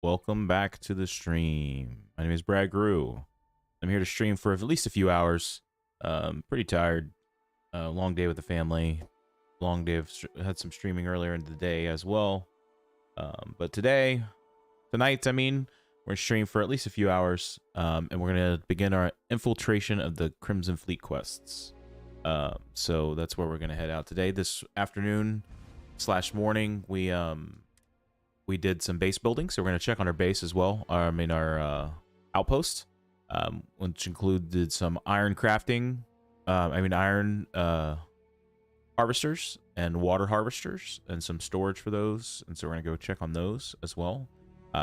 Welcome back to the stream. My name is Brad Grew. I'm here to stream for at least a few hours. Pretty tired. Long day with the family. Long day of had some streaming earlier in the day as well. But tonight, we're gonna stream for at least a few hours. And we're gonna begin our infiltration of the Crimson Fleet quests. So that's where we're gonna head out today. This afternoon / morning, we did some base building, so we're going to check on our base as well. Our outpost, which included some iron crafting, iron harvesters and water harvesters, and some storage for those. And so we're going to go check on those as well,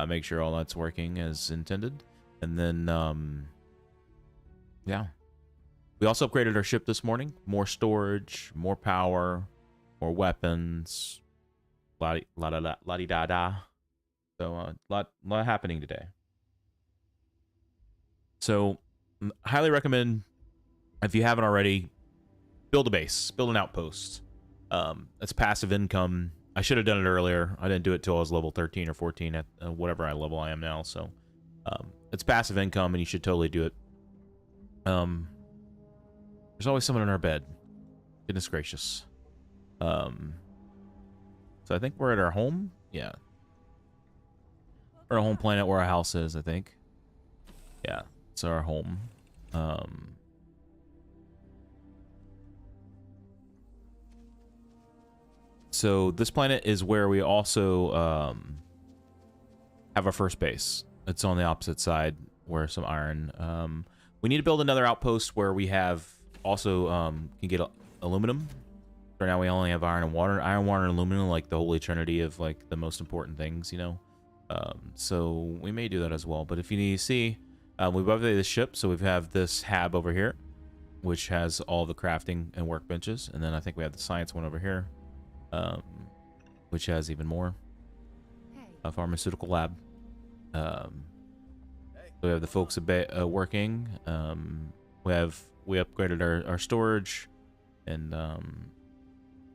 make sure all that's working as intended. And then, yeah, we also upgraded our ship this morning. More storage, more power, more weapons. La-di-da-da. So lot happening today. So highly recommend, if you haven't already, build a base, build an outpost. It's passive income. I should have done it earlier. I didn't do it till I was level 13 or 14 at whatever level I am now. So it's passive income, and you should totally do it. There's always someone in our bed. Goodness gracious. So I think we're at our home. Yeah. We're at our home planet where our house is, I think. Yeah, it's our home. So this planet is where we also have our first base. It's on the opposite side where some iron. We need to build another outpost where we have also can get aluminum. Right now we only have iron and water. Iron, water, and aluminum, like the holy trinity of like the most important things, you know. So we may do that as well. But if you need to see, we've updated the ship, so we have this hab over here, which has all the crafting and workbenches, and then I think we have the science one over here, which has even more. A pharmaceutical lab. So we have the folks working. We upgraded our storage, and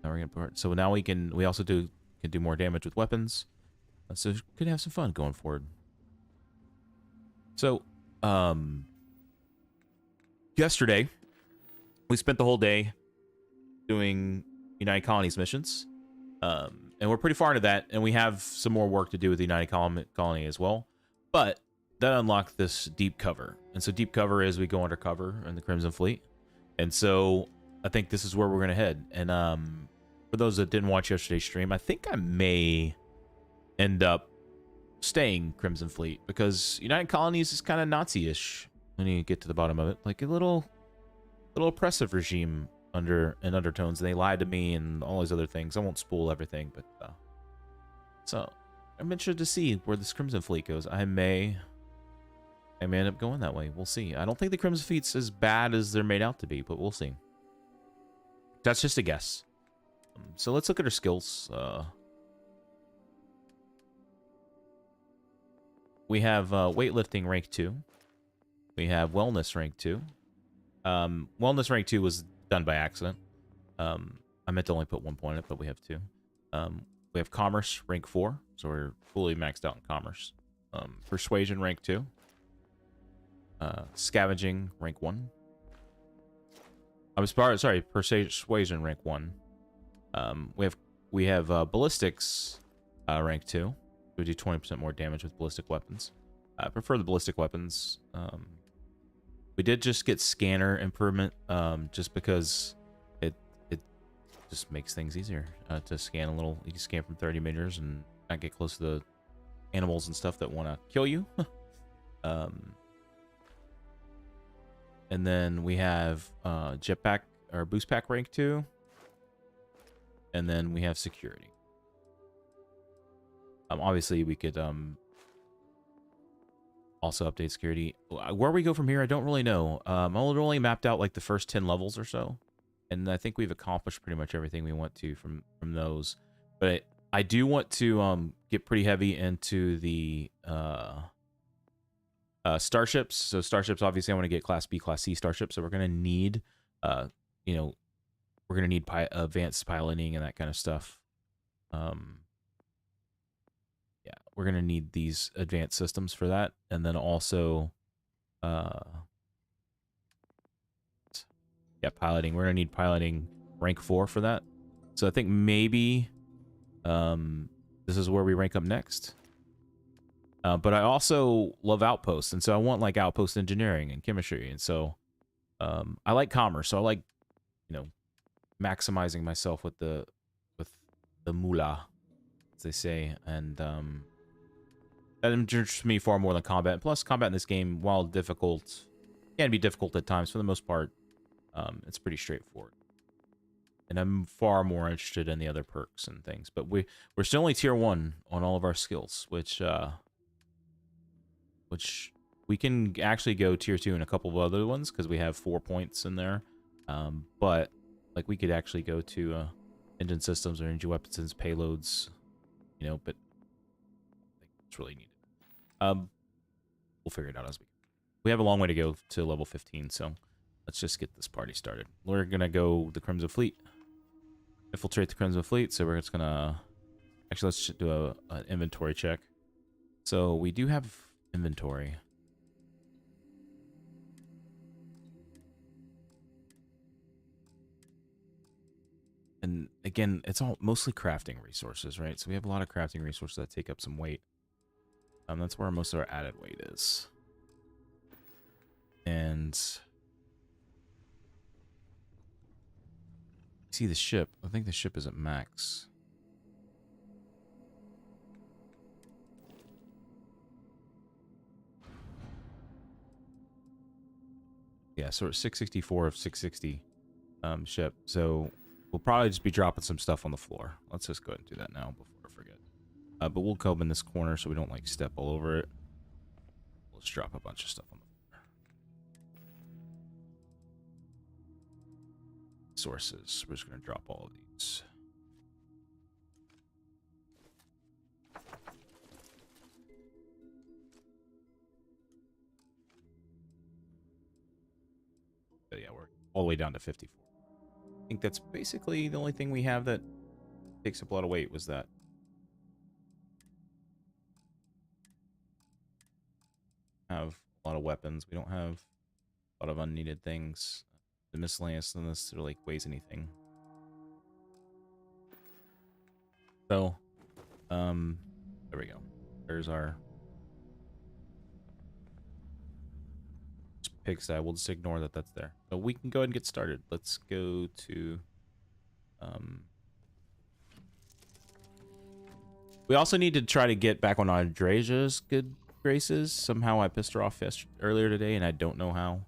now we're gonna so now we also can do more damage with weapons. So could have some fun going forward. So yesterday we spent the whole day doing United Colonies missions. And we're pretty far into that, and we have some more work to do with the United Colony as well. But that unlocked this deep cover. And so deep cover is we go undercover in the Crimson Fleet. And so I think this is where we're gonna head. And for those that didn't watch yesterday's stream, I think I may end up staying Crimson Fleet, because United Colonies is kind of Nazi-ish when you get to the bottom of it. Like a little oppressive regime in undertones, and they lied to me and all these other things. I won't spoil everything, but so I'm interested to see where this Crimson Fleet goes. I may end up going that way. We'll see. I don't think the Crimson Fleet's as bad as they're made out to be, but we'll see. That's just a guess. So let's look at our skills. We have weightlifting rank 2. We have wellness rank 2. Wellness rank 2 was done by accident. I meant to only put 1 point in it, but we have 2. We have commerce rank 4, so we're fully maxed out in commerce. Persuasion rank 2. Scavenging rank 1. I'm sorry, persuasion rank 1. We have ballistics rank 2. We do 20% more damage with ballistic weapons. I prefer the ballistic weapons. We did just get scanner improvement, just because it just makes things easier to scan a little. You can scan from 30 meters and not get close to the animals and stuff that want to kill you. And then we have jetpack or boost pack rank 2. And then we have security. Obviously, we could also update security. Where we go from here, I don't really know. I only mapped out like the first 10 levels or so, and I think we've accomplished pretty much everything we want to from those. But I do want to get pretty heavy into the starships. So starships, obviously, I want to get Class B, Class C starships. So we're gonna need, we're gonna need advanced piloting and that kind of stuff. Yeah, we're gonna need these advanced systems for that, and then also, uh, yeah, piloting. We're gonna need piloting rank 4 for that. So I think maybe this is where we rank up next. But I also love outposts, and so I want like outpost engineering and chemistry, and so I like commerce. So I like, you know, maximizing myself with the moolah, as they say, and that interests me far more than combat. Plus, combat in this game, while difficult, can be difficult at times. For the most part, it's pretty straightforward. And I'm far more interested in the other perks and things. But we're still only tier 1 on all of our skills, which we can actually go tier 2 in a couple of other ones because we have 4 points in there. But like we could actually go to engine systems or engine weapons payloads, you know. But I think it's really needed. We'll figure it out as we have a long way to go to level 15. So let's just get this party started. We're gonna go the Crimson Fleet. Infiltrate the Crimson Fleet, so we're just gonna... Actually, let's do an inventory check. So we do have inventory. And again, it's all mostly crafting resources, right? So we have a lot of crafting resources that take up some weight. That's where most of our added weight is. And... see the ship. I think the ship is at max. Yeah, so we're 664 of 660 ship. So we'll probably just be dropping some stuff on the floor. Let's just go ahead and do that now before I forget. But we'll come in this corner so we don't like step all over it. We'll just drop a bunch of stuff on the floor. Sources. We're just going to drop all of these. But yeah, we're all the way down to 54. I think that's basically the only thing we have that takes up a lot of weight was that. Have a lot of weapons. We don't have a lot of unneeded things. The miscellaneous doesn't necessarily weighs anything. So, there we go. There's our pigsty. We'll just ignore that that's there. So we can go ahead and get started. Let's go to, we also need to try to get back on Andreja's good graces. Somehow I pissed her off earlier today, and I don't know how.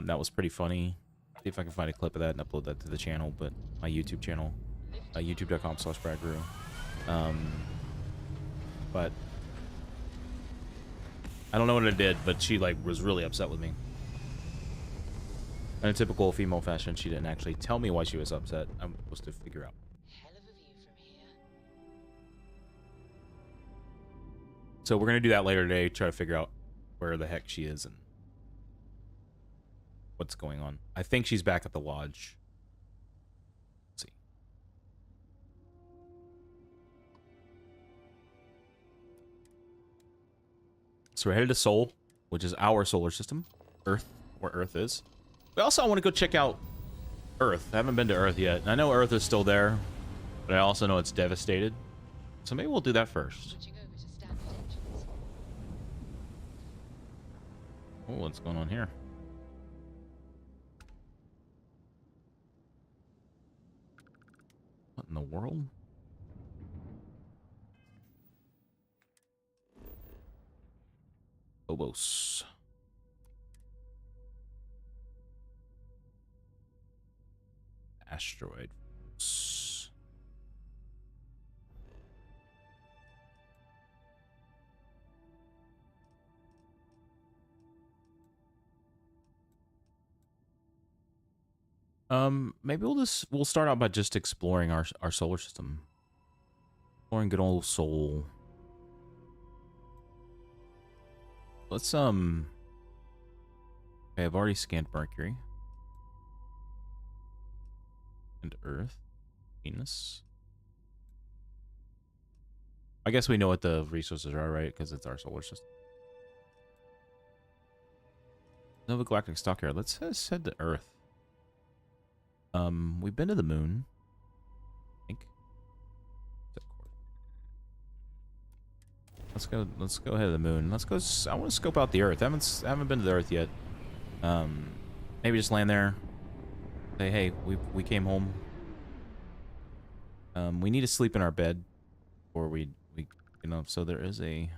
That was pretty funny. See if I can find a clip of that and upload that to the channel, but my YouTube channel, youtube.com/BradGrew. But I don't know what it did, but she like was really upset with me. In a typical female fashion, she didn't actually tell me why she was upset. I'm supposed to figure out. Hell of a view from here. So we're gonna do that later today. Try to figure out where the heck she is and what's going on. I think she's back at the lodge. Let's see. So we're headed to Sol, which is our solar system. Earth, where Earth is. We also want to go check out Earth. I haven't been to Earth yet. I know Earth is still there, but I also know it's devastated. So maybe we'll do that first. Oh, what's going on here? What in the world? Phobos. Asteroid. Maybe we'll start out by just exploring our solar system. Exploring good old Sol. Let's okay, I've already scanned Mercury. And Earth. Venus. I guess we know what the resources are, right? Because it's our solar system. Nova Galactic Stockyard. Let's head to Earth. We've been to the moon, I think. Let's go ahead to the moon. Let's go. I want to scope out the Earth. I haven't been to the Earth yet. Maybe just land there. Say, hey, we came home. We need to sleep in our bed, or we So there is a.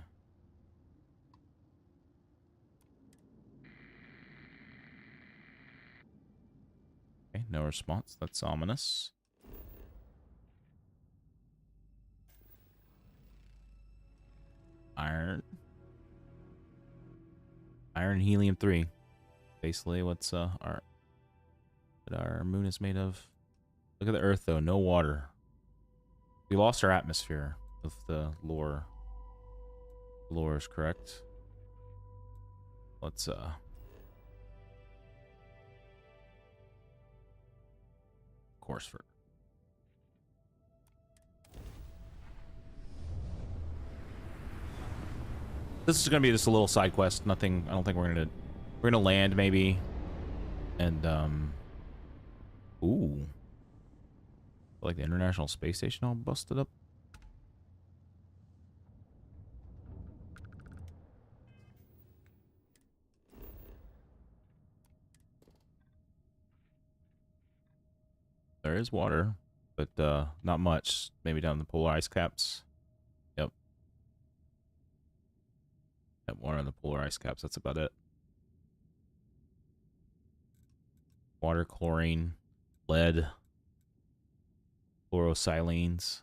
Okay, no response. That's ominous. Iron helium-3. Basically, what's what our moon is made of. Look at the Earth, though. No water. We lost our atmosphere, if the lore is correct. Let's course for. This is gonna be just a little side quest. Nothing. I don't think we're gonna land maybe, and ooh, like the International Space Station all busted up. There is water, but not much. Maybe down the polar ice caps. Yep. Yep, water on the polar ice caps. That's about it. Water, chlorine, lead, chlorosilines,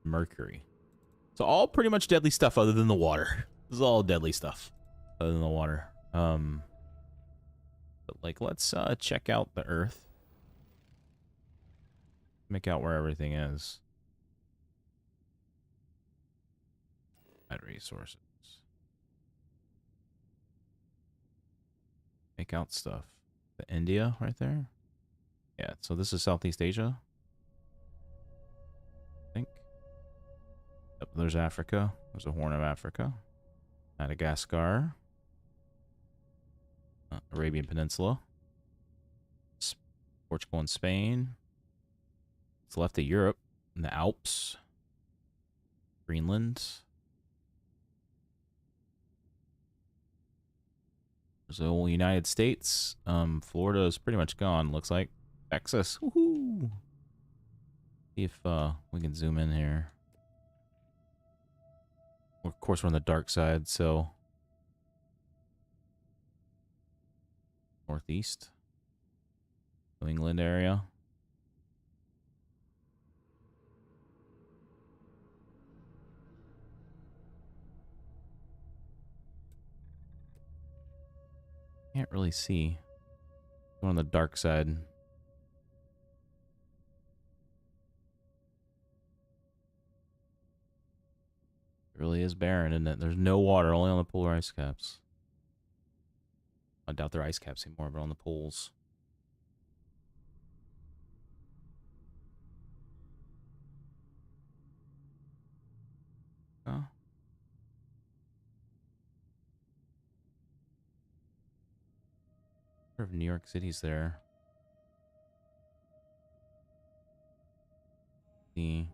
mercury. So all pretty much deadly stuff other than the water. This is all deadly stuff other than the water. But like, let's check out the Earth. Make out where everything is. Add resources. Make out stuff. The India right there. Yeah, so this is Southeast Asia. I think. Yep, there's Africa. There's a Horn of Africa. Madagascar. Arabian Peninsula. Portugal and Spain. It's left of Europe. And the Alps. Greenland. There's the whole United States. Florida is pretty much gone, looks like. Texas. Woohoo! See if we can zoom in here. Of course, we're on the dark side, so northeast. New England area. Can't really see. We're on the dark side. It really is barren, isn't it? There's no water, only on the polar ice caps. I doubt they're ice caps anymore, but on the poles. Huh? I wonder if New York City's there. See.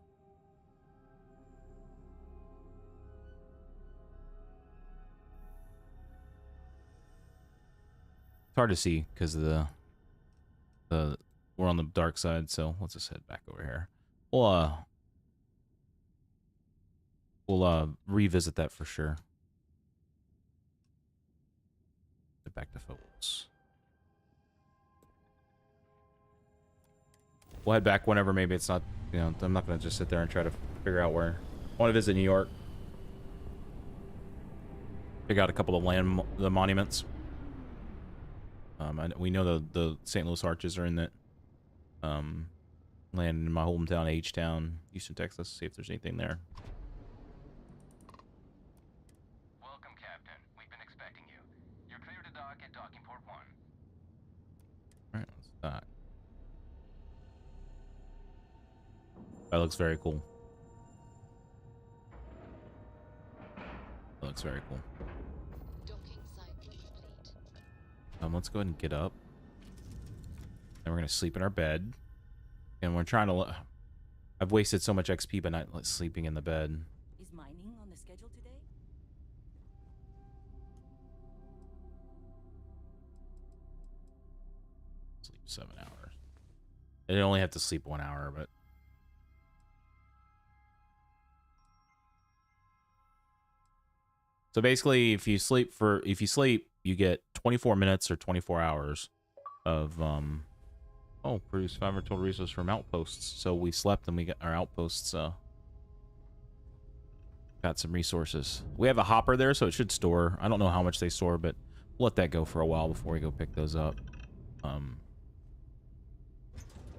It's hard to see because of the we're on the dark side, so let's just head back over here. We'll revisit that for sure. Get back to focus. We'll head back whenever. Maybe it's not, I'm not going to just sit there and try to figure out where. I want to visit New York. Pick out a couple of the monuments. We know the St. Louis Arches are in that. Land in my hometown, H-Town, Houston, Texas. See if there's anything there. Welcome, Captain. We've been expecting you. You're clear to dock at docking port 1. Alright, let's dock. That looks very cool. That's very cool. Docking site complete. Let's go ahead and get up. And we're gonna sleep in our bed. And we're trying to. I've wasted so much XP by not sleeping in the bed. Is mining on the schedule today? Sleep 7 hours. I only have to sleep 1 hour, but. So basically, if you sleep, you get 24 minutes or 24 hours of produce 5 total resources from outposts. So we slept and we got our outposts got some resources. We have a hopper there, so it should store. I don't know how much they store, but we'll let that go for a while before we go pick those up.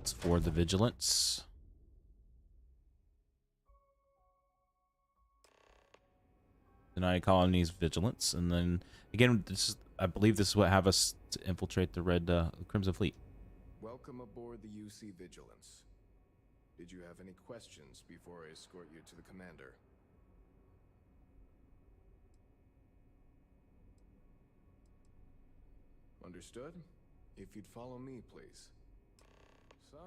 It's for the vigilance. Deny colonies vigilance, and then again, I believe this is what have us to infiltrate the Crimson Fleet. Welcome aboard the UC Vigilance. Did you have any questions before I escort you to the commander? Understood? If you'd follow me, please. So,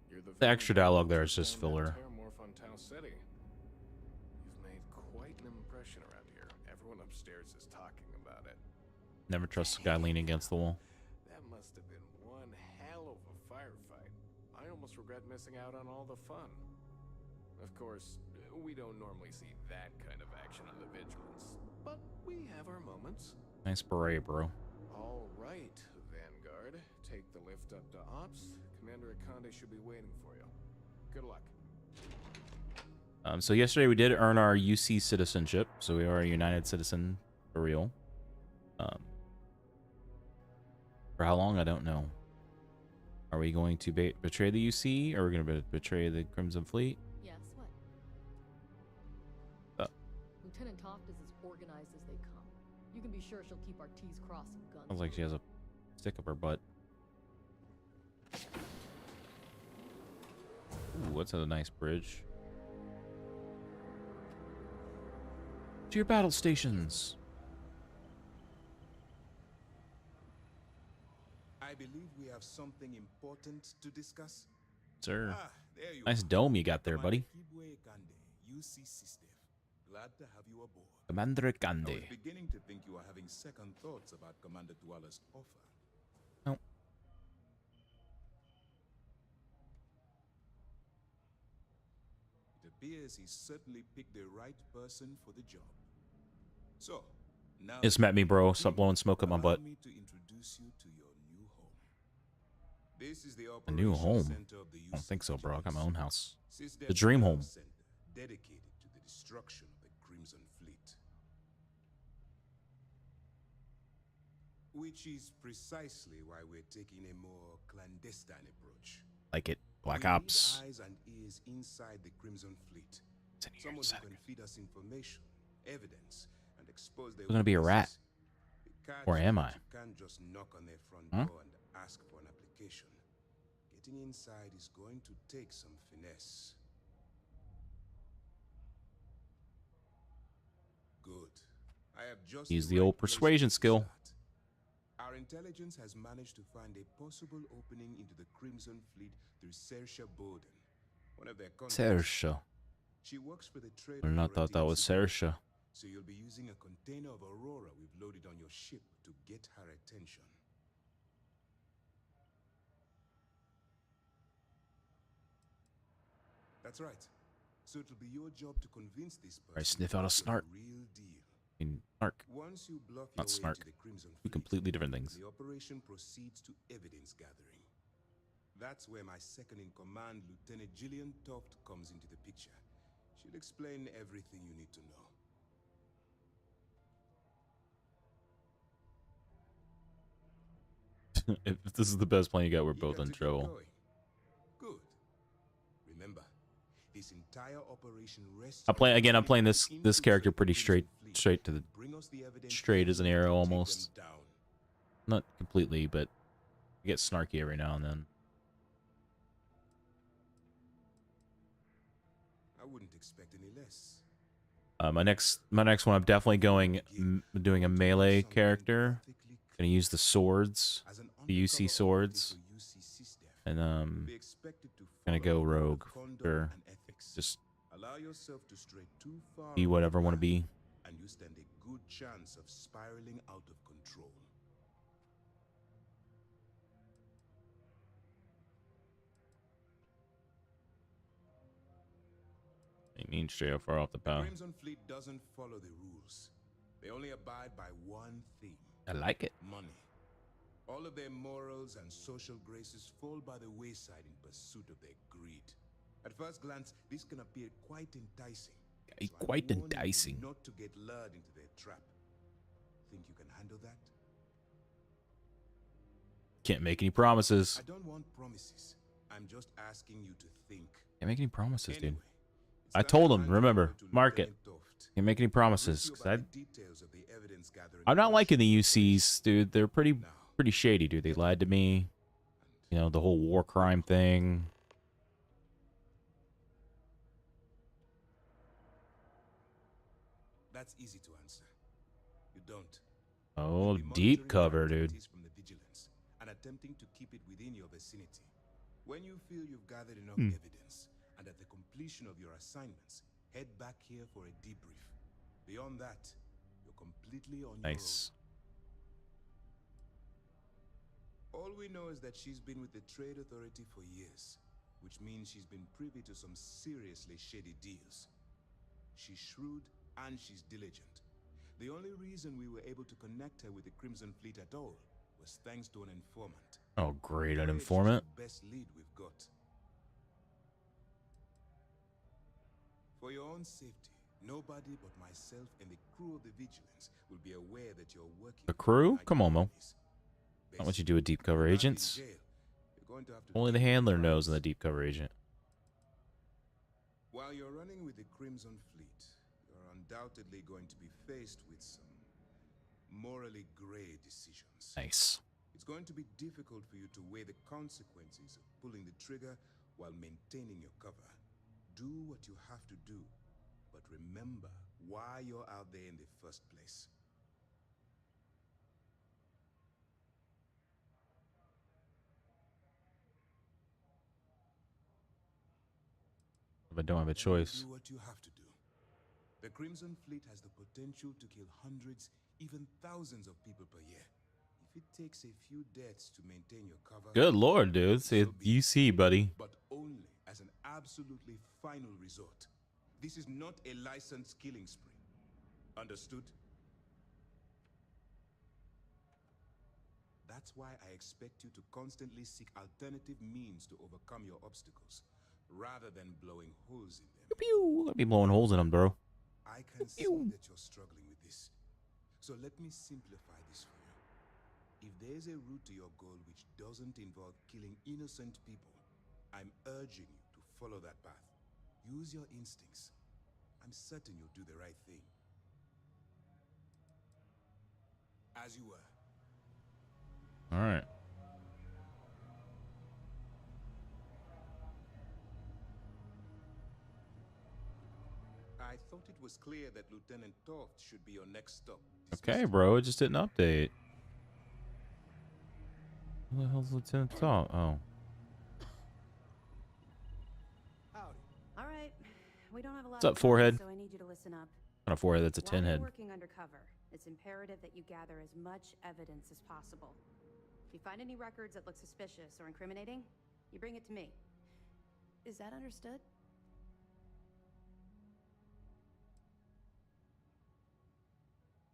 you're The extra dialogue there is just filler. City. You've made quite an impression around here. Everyone upstairs is talking about it. Never trust a guy leaning against the wall. That must have been one hell of a firefight. I almost regret missing out on all the fun. Of course, we don't normally see that kind of action on the Vigilance, but we have our moments. Nice beret, bro. All right, Vanguard. Take the lift up to Ops. Commander Akande should be waiting for you. Good luck. So yesterday we did earn our UC citizenship, so we are a United citizen for real. For how long, I don't know. Are we going to betray the UC, or are we going to betray the Crimson Fleet? Yes, what? Lieutenant Toft is as organized as they come. You can be sure she'll keep our T's crossed and guns. Sounds like she has a stick up her butt. Ooh, what's a nice bridge? To your battle stations. I believe we have something important to discuss. Sir. There you Nice are. dome you got there, buddy. Kibwe Kande, UC System. Glad to have you aboard. Commander I was Gandhi. beginning to think you were having second thoughts about Commander Dwala's offer. No. It appears he certainly picked the right person for the job. So, now Just met me, bro. Stop blowing smoke up my allow butt. me to introduce you to your new home. This is the A new home? center of the I don't think so, bro. I got my own house. System The dream home. Center, dedicated to the destruction of the Crimson Fleet. Which is precisely why we're taking a more clandestine approach. Like it. Black We need Ops. eyes and ears inside the Crimson Fleet. It's in here Someone inside who of can feed us information, evidence, and expose their We're gonna be a rat. weaknesses. The catch Or am is I? You can't just knock on their front Huh? door and ask for an application. Getting inside is going to take some finesse. Good. I have just Use the right old place persuasion to skill. start. Our intelligence has managed to find a possible opening into the Crimson Fleet through Saoirse Bowden, one of their contacts. Saoirse. She works for the trade. I did not thought that was Saoirse. So you'll be using a container of Aurora we've loaded on your ship to get her attention. That's right. So it'll be your job to convince this person. Right, sniff out a that you're snark. the real deal. In Snark. Once you bluff Not your way snark. into the Crimson Two Fleet, completely different things. the operation proceeds to evidence gathering. That's where my second-in-command, Lieutenant Gillian Toft, comes into the picture. She'll explain everything you need to know. If this is the best plan you got, we're both Eager in to get trouble. going? Good. Remember, this entire operation rests. I'm playing again. I'm playing this on character pretty infiltrating the straight to the Bring us the evidence straight as an arrow to take them almost. down. Not completely, but I get snarky every now and then. I wouldn't expect any less. My next one, I'm definitely doing a melee character. Gonna use the swords, the UC swords, and gonna go rogue. Sure, just allow yourself to stray too far be whatever I want to be. and you stand a good chance of spiraling out of control. I mean, straight up far off the The path. Crimson Fleet doesn't follow the rules. They only abide by one thing: I like it. money. All of their morals and social graces fall by the wayside in pursuit of their greed. At first glance, this can appear quite enticing. So I Quite warn you enticing. not to get lured into their trap. Think you can handle that? Can't make any promises. I don't want promises. I'm just asking you to think. Can't make any promises, dude. Anyway, it's I time told to him, hand you remember, over to mark it. Lieutenant Toft. Can't make any promises. Brief you 'Cause about the details of the evidence gathering I'm not portion liking the of UCs, dude. They're pretty Now, shady, dude. They lied to me. You know, the whole war crime thing. that's easy to answer. You don't. Oh, You'll be deep monitoring cover, their dude. activities from the vigilance and attempting to keep it within your vicinity. When you feel you've gathered enough evidence and at the completion of your assignments, head back here for a debrief. Beyond that, you're completely on Nice. your own. All we know is that she's been with the Trade Authority for years, which means she's been privy to some seriously shady deals. She's shrewd and she's diligent. The only reason we were able to connect her with the Crimson Fleet at all was thanks to an informant. Oh, great, an I'm afraid she's informant. the best lead we've got. For your own safety, nobody but myself and the crew of the Vigilance will be aware that you're working. The crew? with Come on, Mo. companies. Not what you do with deep cover Basically, agents. you're going to have to Only the keep your handler knows and the promise. deep cover agent. While you're running with the Crimson Fleet, you're undoubtedly going to be faced with some morally gray decisions. Nice. It's going to be difficult for you to weigh the consequences of pulling the trigger while maintaining your cover. Do what you have to do, but remember why you're out there in the first place. If I don't have a Only choice. do what you have to do. The Crimson Fleet has the potential to kill hundreds, even thousands of people per year. If it takes a few deaths to maintain your cover, Good lord, dude. See, so be it. UC, buddy. But only as an absolutely final resort. This is not a licensed killing spree. Understood? That's why I expect you to constantly seek alternative means to overcome your obstacles, rather than blowing holes in them. Pew. I'll be blowing holes in them, bro. I can see Pew. that you're struggling with this. So let me simplify this for you. If there's a route to your goal which doesn't involve killing innocent people, I'm urging you to follow that path. Use your instincts. I'm certain you'll do the right thing. As you were. All right. I thought it was clear that Lieutenant Toft should be your next stop. Okay, Dismissed. bro. It just didn't update. Who the hell's Lieutenant Top? Oh. All right. We don't have a lot What's up, of time, forehead? so I need you to listen up. On a forehead, that's a While tin you're head. working undercover, it's imperative that you gather as much evidence as possible. If you find any records that look suspicious or incriminating, you bring it to me. Is that understood?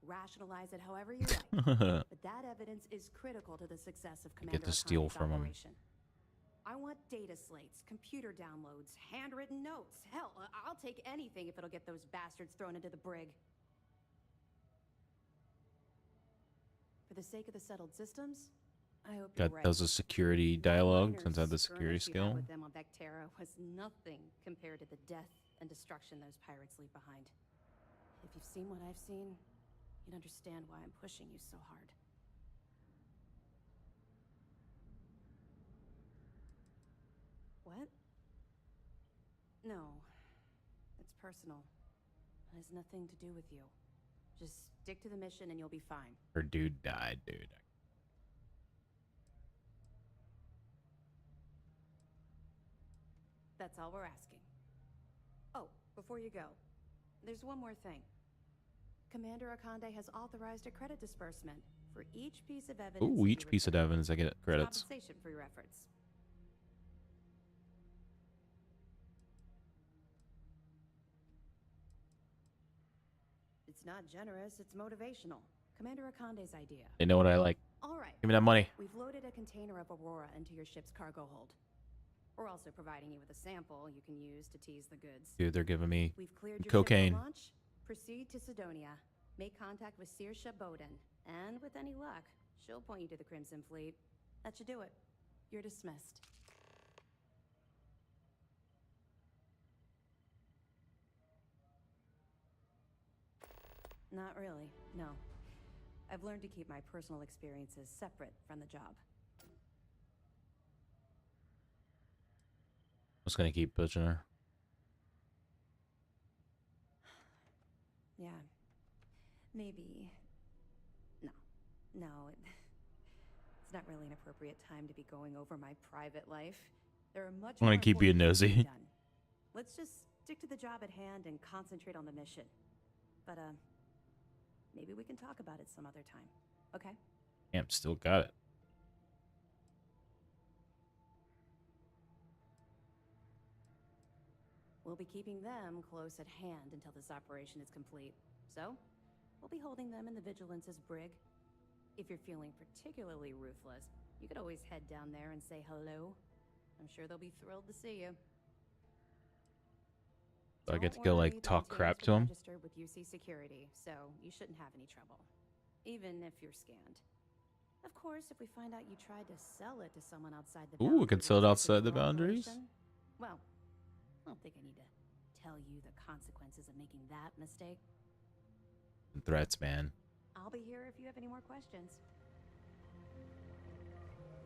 Rationalize it however you like, but that evidence is critical to the success of Commander to steal Akani's from him. operation. I want data slates, computer downloads, handwritten notes. Hell, I'll take anything if it'll get those bastards thrown into the brig. For the sake of the settled systems, I hope you're Got right. those a security That dialogue minor since I have the security skirmish you had skill. with them on Vectera was nothing compared to the death and destruction those pirates leave behind. If you've seen what I've seen, you'd understand why I'm pushing you so hard. What? No. It's personal. has nothing to do with you. Just stick to the mission and you'll be fine. Her dude died, dude. That's all we're asking. Oh, before you go, there's one more thing. Commander Akande has authorized a credit disbursement for each piece of evidence. Ooh, each piece of evidence I get credits. Compensation for your efforts. It's not generous, it's motivational. Commander Akande's idea. They know what I like. All right. Give me that money. We've loaded a container of Aurora into your ship's cargo hold. We're also providing you with a sample you can use to tease the goods. Dude, they're giving me We've cleared your cocaine. ship for launch. Proceed to Sidonia. Make contact with Saoirse Bowden. And with any luck, she'll point you to the Crimson Fleet. That should do it. You're dismissed. Not really, no. I've learned to keep my personal experiences separate from the job. I'm just gonna keep pushing her. Yeah. Maybe. No, it's not really an appropriate time to be going over my private life. There are much I'm gonna more keep being important things to nosy. be done. Let's just stick to the job at hand and concentrate on the mission. But maybe we can talk about it some other time. Okay? Damn, still got it. We'll be keeping them close at hand until this operation is complete. So, we'll be holding them in the Vigilance's brig. If you're feeling particularly ruthless, you could always head down there and say hello. I'm sure they'll be thrilled to see you. So I get to Don't go worry, like the talk crap container's to him. been registered with UC Security, so you shouldn't have any trouble, even if you're scanned. Of course, if we find out you tried to sell it to someone outside the Ooh, we can boundaries sell it of outside the your boundaries. operation, well, I don't think I need to tell you the consequences of making that mistake. Threats, man. I'll be here if you have any more questions.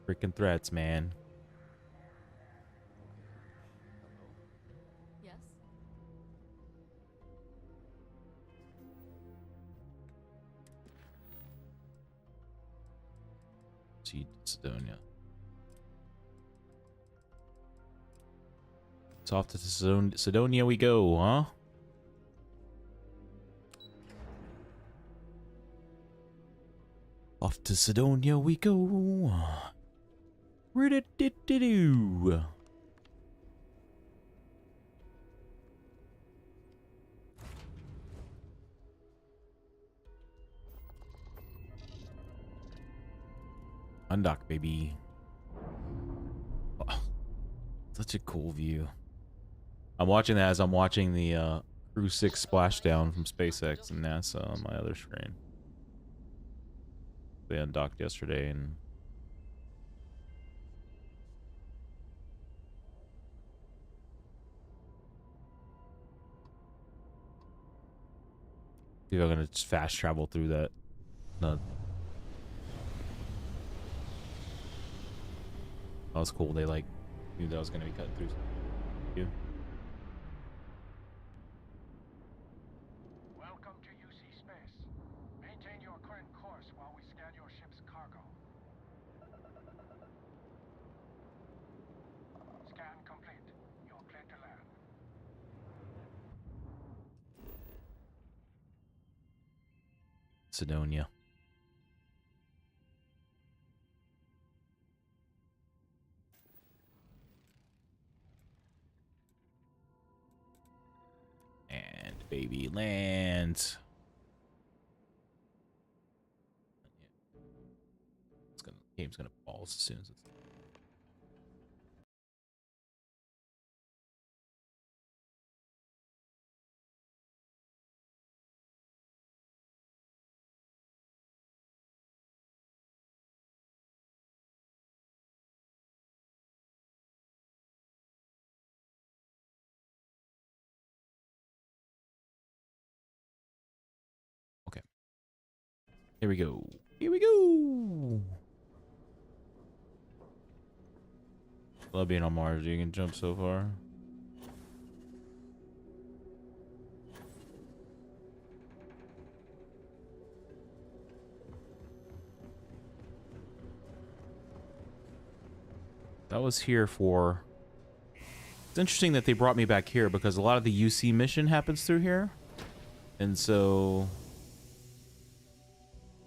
Freaking threats, man. Yes? See, Sidonia. It's off to Sidonia we go, huh? Off to Sidonia we go. Rid-a-did-did-doo. Undock, baby. Oh, such a cool view. I'm watching that as I'm watching the Crew 6 splashdown from SpaceX and NASA on my other screen. They undocked yesterday and see if I'm gonna just fast travel through that. No. That was cool. They like knew that I was gonna be cutting through. You. Welcome to UC Space. Maintain your current course while we scan your ship's cargo. Scan complete. You're cleared to land. Sidonia. And baby lands. It's gonna game's gonna pause as soon as it's okay. Here we go. Here we go. Love being on Mars. You can jump so far. That was here for... It's interesting that they brought me back here because a lot of the UC mission happens through here. And so...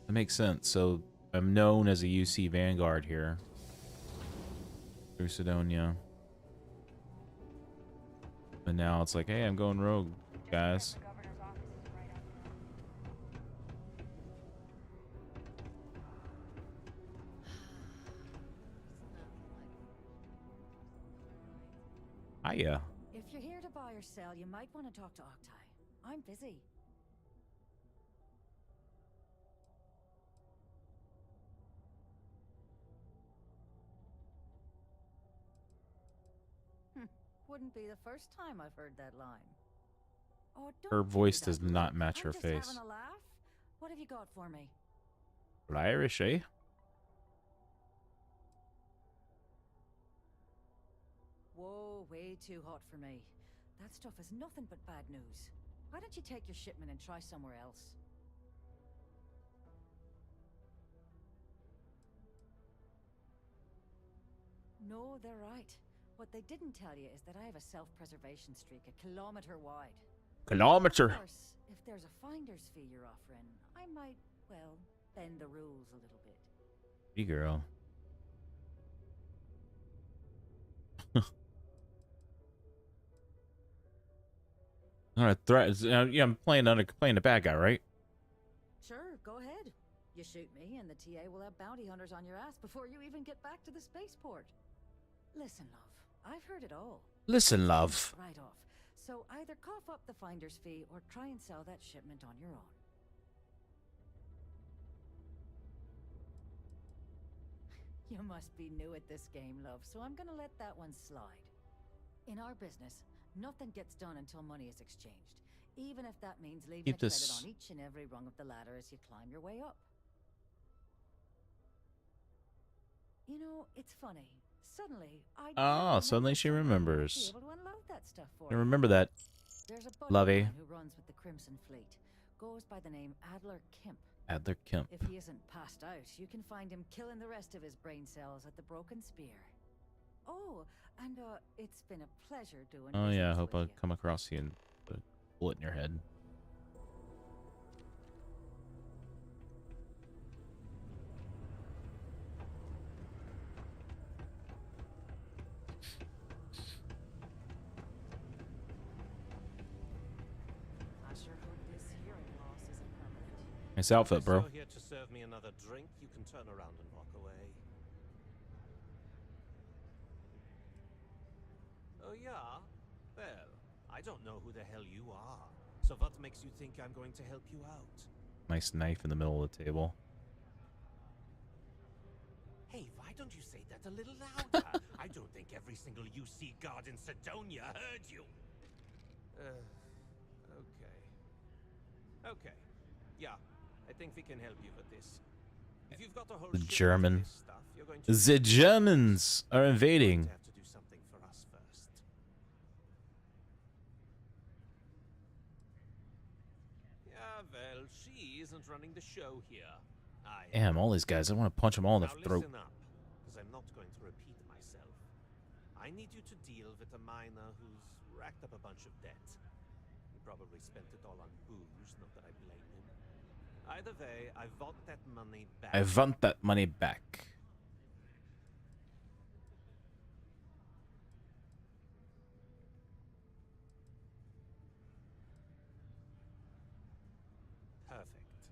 That makes sense. So I'm known as a UC Vanguard here. Through Sidonia. But now it's like, hey, I'm going rogue, guys. Hiya. If you're here to buy or sell, you might want to talk to Octai. I'm busy. Wouldn't be the first time I've heard that line. Oh, don't Her do voice that, does not look. match I'm her just face. having a laugh. What have you got for me? Irish, eh? Whoa, way too hot for me. That stuff is nothing but bad news. Why don't you take your shipment and try somewhere else? No, they're right. What they didn't tell you is that I have a self-preservation streak a kilometer wide. Kilometer. Of course, if there's a finder's fee you're offering, I might, well, bend the rules a little bit. Hey, girl. All right, yeah, I'm playing the bad guy, right? Sure, go ahead. You shoot me, and the TA will have bounty hunters on your ass before you even get back to the spaceport. Listen, love, I've heard it all. Listen, love. Right off. So either cough up the finder's fee or try and sell that shipment on your own. You must be new at this game, love, so I'm gonna let that one slide. In our business, nothing gets done until money is exchanged, even if that means leaving Keep a credit this- on each and every rung of the ladder as you climb your way up. You know, it's funny. Suddenly, Suddenly she remembers. Be able to unload that stuff for I you. remember that. There's a buddy of Lovey. mine who runs with the Crimson Fleet. Goes by the name Adler Kemp. Adler Kemp. If he isn't passed out, you can find him killing the rest of his brain cells at the Broken Spear. Oh, and it's been a pleasure doing Oh yeah, I business hope with I you. come across you and put a bullet in your head. I sure hope this hearing loss isn't permanent. Nice outfit, bro. So here to serve me another drink, you can turn around and walk away. Oh yeah? Well, I don't know who the hell you are. So what makes you think I'm going to help you out? Nice knife in the middle of the table. Hey, why don't you say that a little louder? I don't think every single UC guard in Sidonia heard you. Okay. Okay. Yeah, I think we can help you with this. If you've got a whole The shipment of German. this stuff, you're going to The Germans are invading. have to do something for us first. Yeah, well, she isn't running the show here. Damn, all these guys. I want to punch them all in the Now throat. listen up, because I'm not going to repeat myself. I need you to deal with a miner who's racked up a bunch of debt. He probably spent it all on booze, not that I blame him. Either way, I want that money back. I want that money back. Perfect.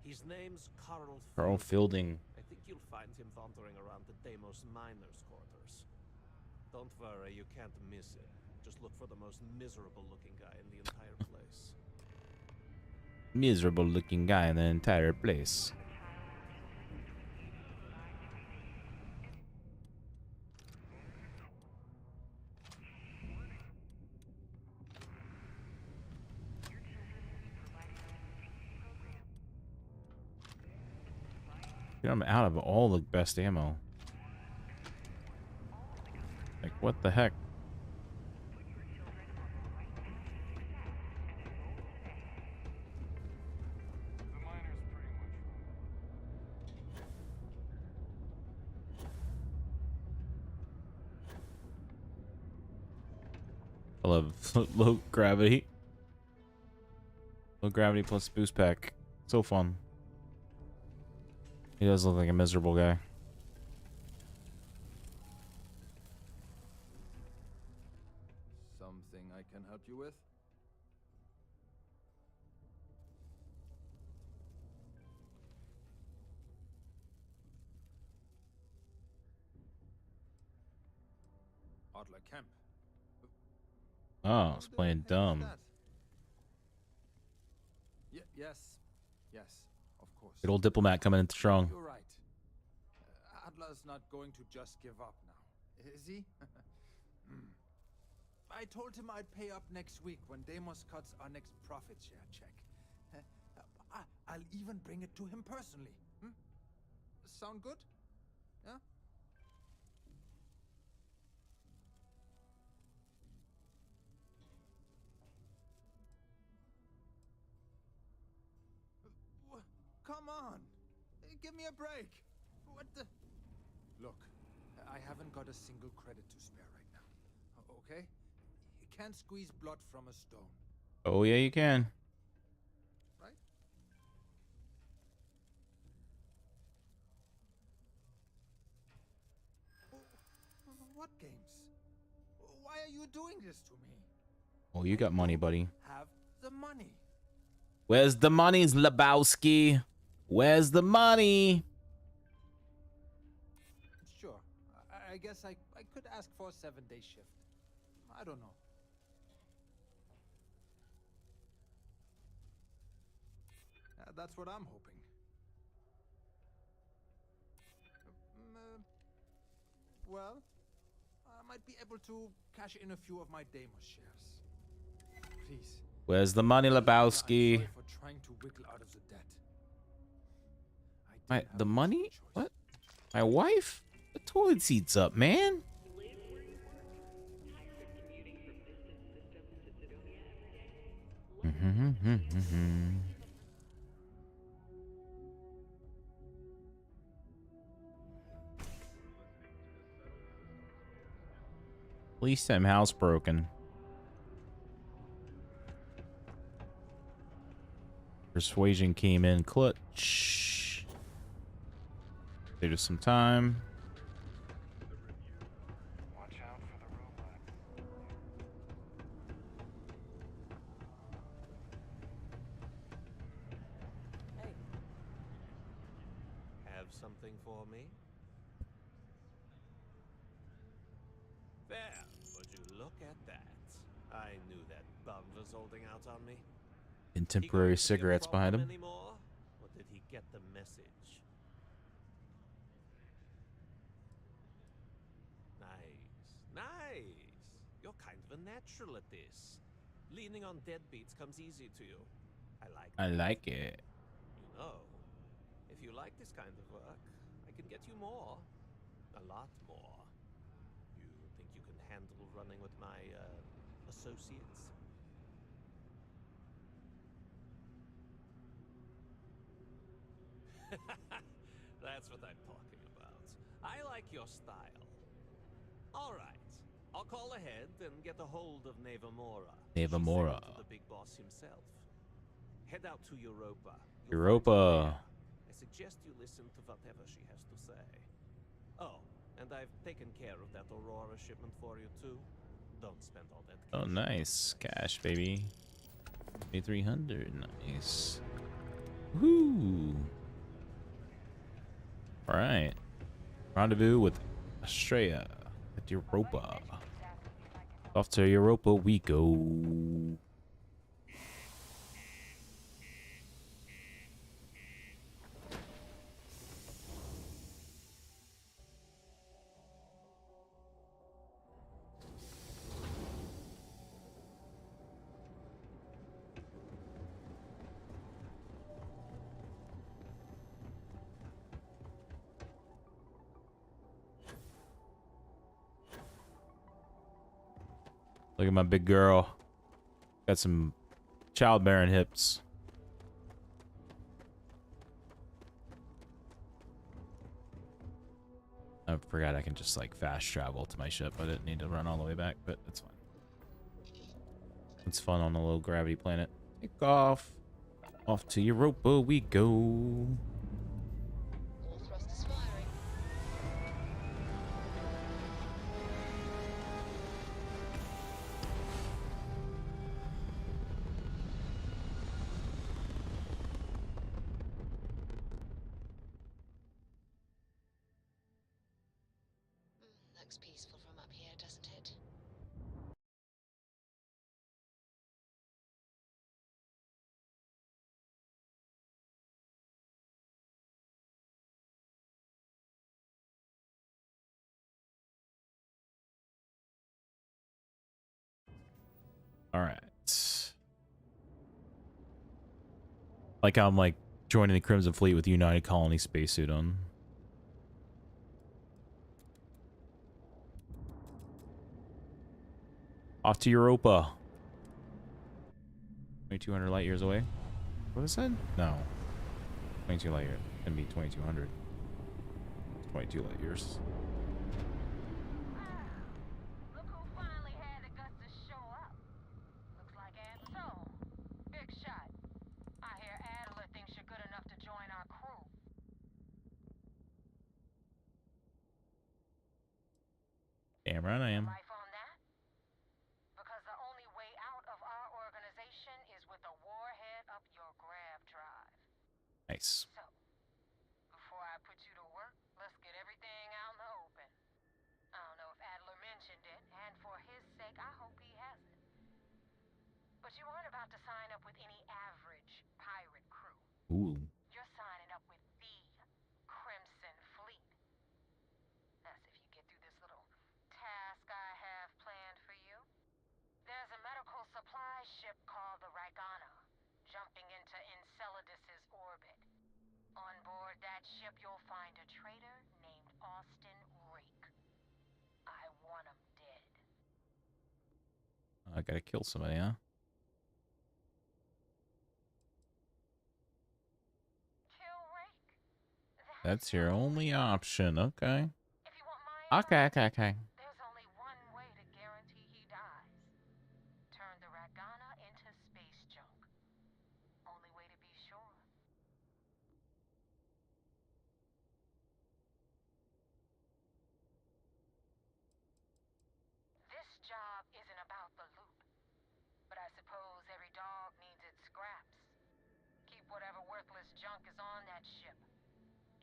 His name's Carl Carl Fielding. Fielding. I think you'll find him wandering around the Deimos miners' quarters. Don't worry, you can't miss it. Just look for the most miserable looking guy in the entire place. Miserable looking guy in the entire place. Dude, I'm out of all the best ammo. Like, what the heck? The miner's pretty much I love low gravity. Low gravity plus boost pack. So fun. He does look like a miserable guy. Something I can help you with? Adler Camp. Oh, I was playing dumb. Yes, of course. Good old Diplomat coming in strong. You're right. Adler's not going to just give up now, is he? I told him I'd pay up next week when Deimos cuts our next profit share check. I'll even bring it to him personally. Sound good? Yeah? Come on! Give me a break! What the... Look, I haven't got a single credit to spare right now. Okay? You can't squeeze blood from a stone. Oh yeah, you can. Right? What games? Why are you doing this to me? Oh, you got money, buddy. Have the money. Where's the money, Lebowski? Where's the money? Sure. I guess I could ask for a 7-day shift. I don't know. That's what I'm hoping. Well, I might be able to cash in a few of my Deimos shares. Please. Where's the money, Lebowski? Sorry for trying to wiggle out of the debt. The money? What? My wife? The toilet seat's up, man. At least I'm housebroken. Persuasion came in clutch. Save us some time. Watch out for the robot. Hey. Have something for me? There, would you look at that? I knew that bum was holding out on me. Contemporary cigarettes behind him. Anymore? Or did he get the message? Nice. You're kind of a natural at this. Leaning on deadbeats comes easy to you. I like it. You know, if you like this kind of work, I can get you more. A lot more. You think you can handle running with my, associates? That's what I'm talking about. I like your style. All right. I'll call ahead and get a hold of Nevamora. Nevamora. The big boss himself. Head out to Europa. Europa. I suggest you listen to whatever she has to say. Oh, and I've taken care of that Aurora shipment for you too. Don't spend all that cash. Oh, nice. Cash, baby. 2300. Nice. Woo. All right. Rendezvous with Estrella at Europa. Off to Europa we go. Look at my big girl. Got some childbearing hips. I forgot I can just like fast travel to my ship. I didn't need to run all the way back, but that's fine. It's fun on a low gravity planet. Take off. Off to Europa we go. All thrusters firing. Looks peaceful from up here, doesn't it? All right. Like how I'm like joining the Crimson Fleet with United Colony spacesuit on. Off to Europa. 2,200 light years away. What is that? No. 22 light years. It's gonna be 2,200. 22 light years. Look who finally had the guts to show up. Looks like so. Big shot. I hear Adler thinks you're good enough to join our crew. Damn right I am. Life on that? Because the only way out of our organization is with a warhead up your grav drive. Nice. So, before I put you to work, let's get everything out in the open. I don't know if Adler mentioned it, and for his sake, I hope he hasn't. But you aren't about to sign up with any average pirate crew. Ooh. You're signing up with the Crimson Fleet. That's if you get through this little task I have planned for you. There's a medical supply ship called the Ragana, jumping into Enceladus's orbit. On board that ship, you'll find a traitor named Austin Rake. I want him dead. I gotta kill somebody, huh? Kill Rake? That's your only option. Okay. If you want my Okay. there's only one way to guarantee he dies. Turn the Ragana into space junk. Only way to be sure. This job isn't about the loot, but I suppose every dog needs its scraps. Keep whatever worthless junk is on that ship.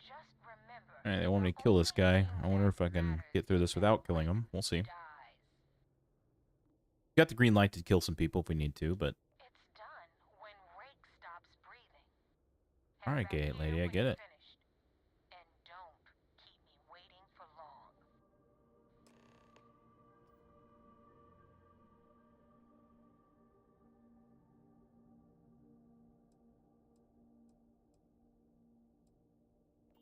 Just remember. Alright, they want me to kill this guy. I wonder if I can get through this without killing him. We'll see. Got the green light to kill some people if we need to, but... It's done when Rake stops breathing. Alright, gate lady, I get it. And don't keep me waiting for long.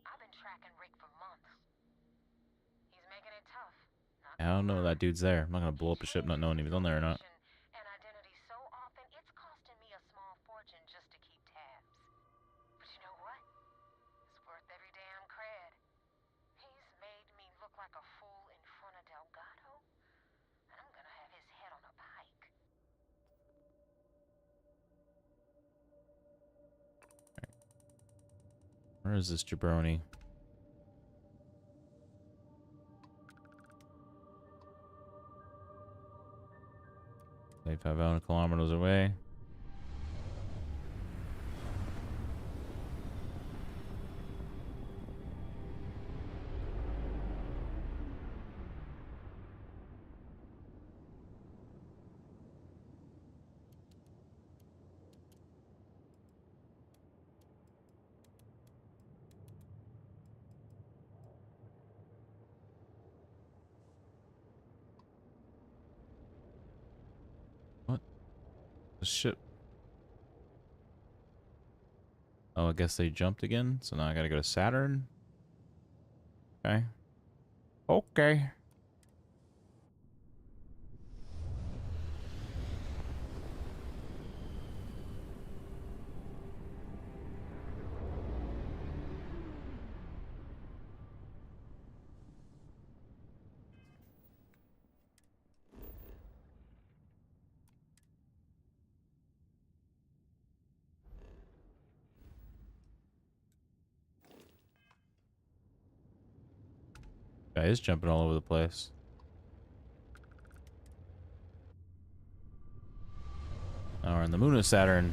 I've been tracking Rake for months. He's making it tough. I don't know that dude's there. I'm not gonna blow up a ship not knowing if he's on there or not. And identity so often, it's costing me a small fortune just to keep tabs. But you know what? It's worth every damn cred. He's made me look like a fool in front of Delgado, and I'm gonna have his head on a pike. Where is this jabroni? Like 500 kilometers away. What? The ship. Oh, I guess they jumped again. So now I gotta go to Saturn. Okay. Okay. Guy is jumping all over the place. Now we're on the moon of Saturn.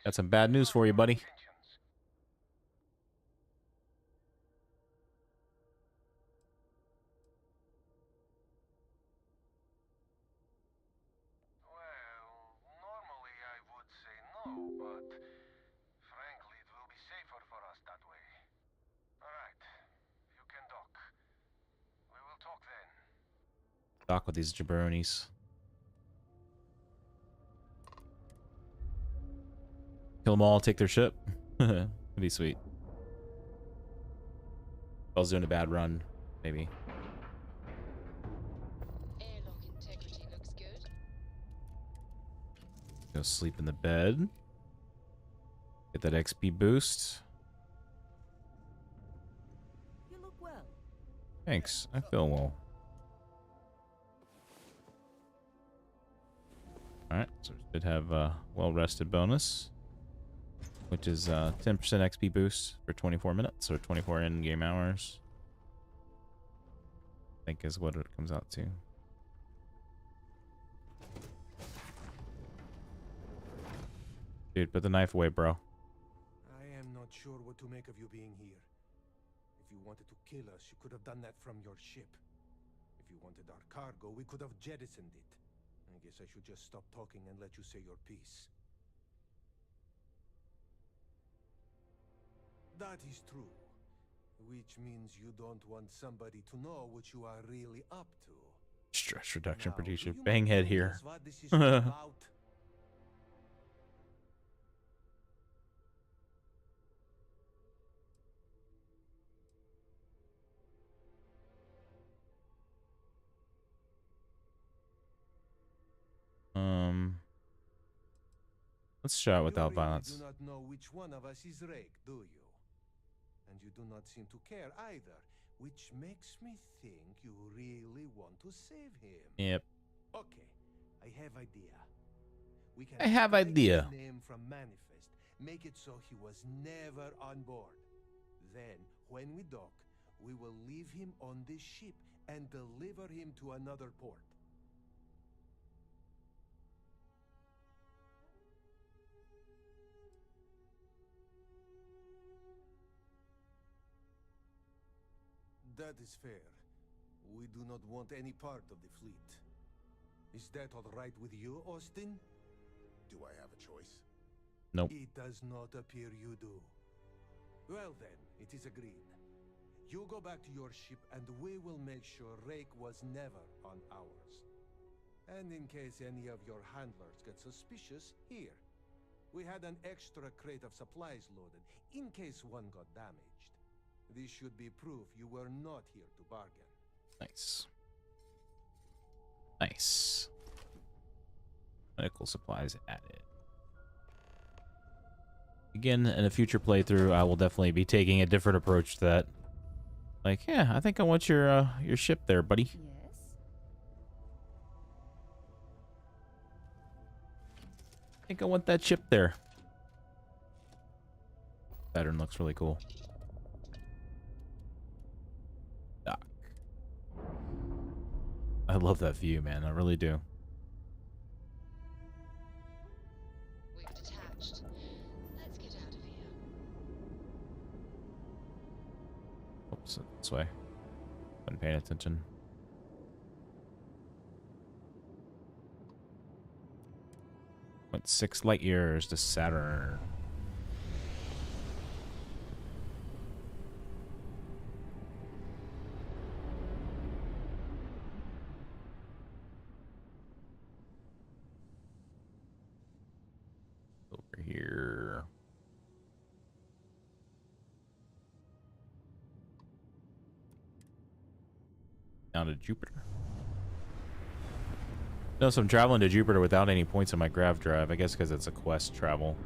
Got some bad news for you, buddy. Talk with these jabronis. Kill them all, take their ship. That'd be sweet. I was doing a bad run, maybe. Airlock integrity looks good. Go sleep in the bed. Get that XP boost. You look well. Thanks. I feel well. Alright, so we should have a well-rested bonus, which is 10% XP boost for 24 minutes, or 24 in-game hours. I think is what it comes out to. Dude, put the knife away, bro. I am not sure what to make of you being here. If you wanted to kill us, you could have done that from your ship. If you wanted our cargo, we could have jettisoned it. I guess I should just stop talking and let you say your piece. That is true. Which means you don't want somebody to know what you are really up to. Stress reduction Now, producer. do you Bang mind head telling here. us what this is all about? Let's try it without You really violence. do not know which one of us is Rake, do you? And you do not seem to care either, which makes me think you really want to save him. Yep. Okay, I have idea. We can I have strike idea. his name from manifest, make it so he was never on board. Then, when we dock, we will leave him on this ship and deliver him to another port. That is fair. We do not want any part of the fleet. Is that all right with you, Austin? Do I have a choice? Nope. It does not appear you do. Well then, it is agreed. You go back to your ship and we will make sure Rake was never on ours. And in case any of your handlers get suspicious, here. We had an extra crate of supplies loaded, in case one got damaged. This should be proof you were not here to bargain. Nice. Nice. Medical supplies added. Again, in a future playthrough, I will definitely be taking a different approach to that. Like, yeah, I think I want your ship there, buddy. Yes? I think I want that ship there. Saturn looks really cool. Dock. I love that view, man. I really do. We've detached. Let's get out of here. Oops, this way. Wasn't paying attention. Went 6 light years to Saturn. Over here. Down to Jupiter. No, so I'm traveling to Jupiter without any points on my grav drive. I guess because it's a quest travel.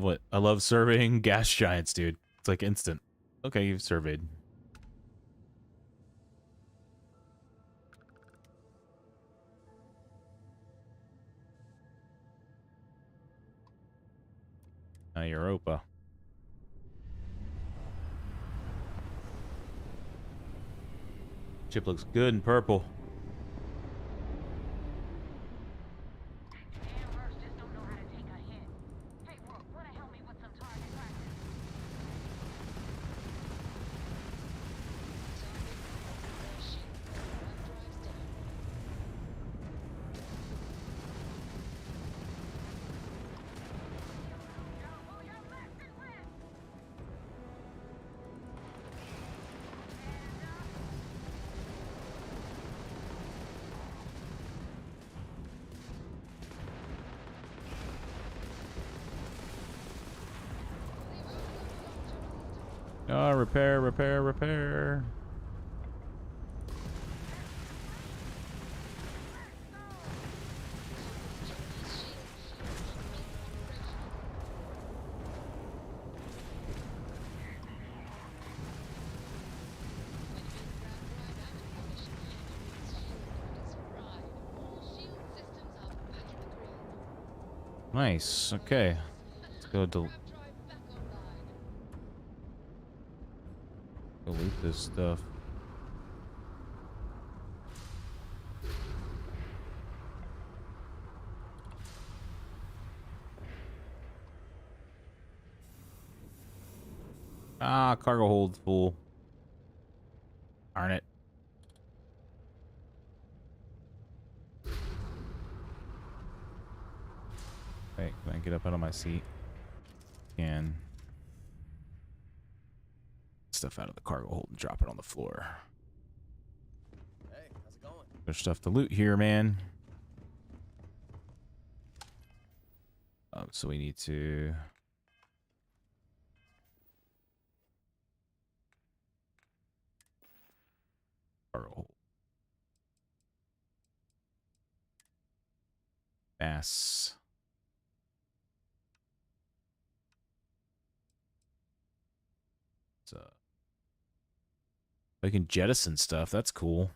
what? I love surveying gas giants, dude. It's like instant. Okay, you've surveyed. Europa. Chip looks good in purple. Oh, repair, repair, repair. Nice. Okay. Let's go delete this stuff. Ah, cargo hold full. Darn it. Wait, can I get up out of my seat? Can. Stuff out of the cargo hold and drop it on the floor. Hey, how's it going? There's stuff to loot here, man. So we need to... cargo hold. Bass. I can jettison stuff. That's cool.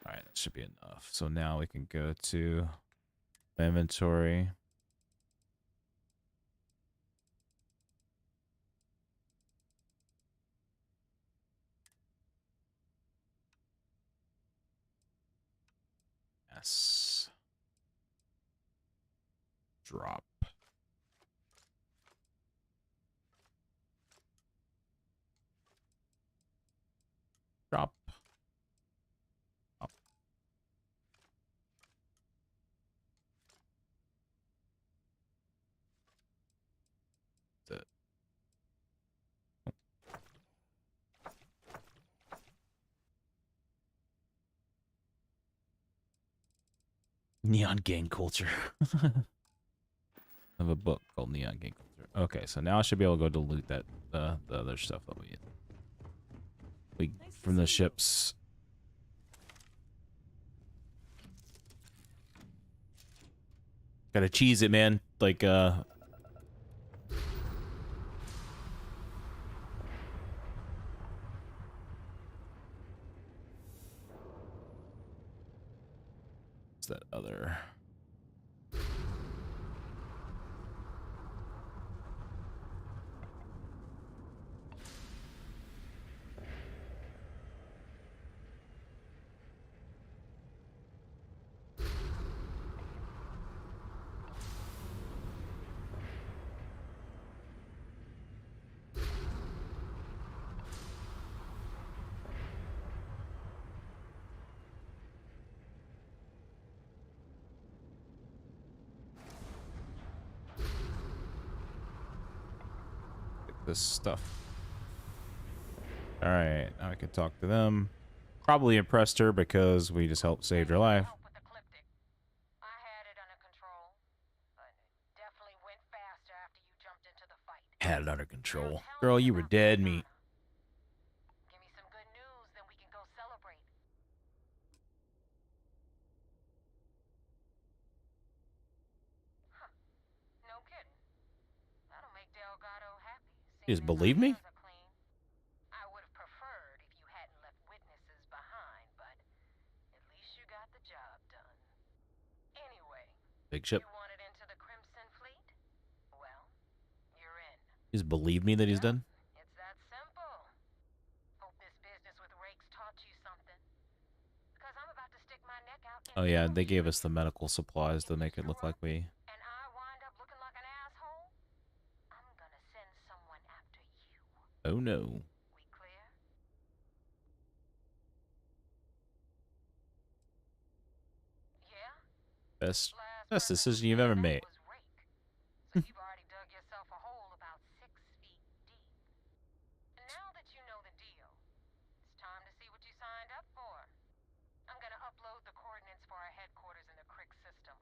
All right, that should be enough. So now we can go to inventory. Yes. Drop. Drop. Up. That's it. Neon gang culture. I have a book called Neon Gang Culture. Okay, so now I should be able to go delete that the other stuff that we from the ships. Gotta cheese it, man. Like what's that other? This stuff. All right, now I can talk to them. Probably impressed her because we just helped save her life. Had it under control. Girl, you were dead meat. Give me some good news, then we can go You just believe me? I would have preferred if you hadn't left witnesses behind, but at least you got the job done. Anyway, Big ship. you wanted into the Crimson Fleet? Well, you're in. You just believe me that he's done? It's that simple. Hope this business with Rake's taught you something. Because I'm about to stick my neck out. Oh yeah, they gave us the medical supplies to make it look like we... And I wind up looking like an asshole? I'm gonna send someone after you. Oh no. We clear? Yeah? Best decision you've ever made. So you've already dug yourself a hole about 6 feet deep. And now that you know the deal, it's time to see what you signed up for. I'm gonna upload the coordinates for our headquarters in the Crick system.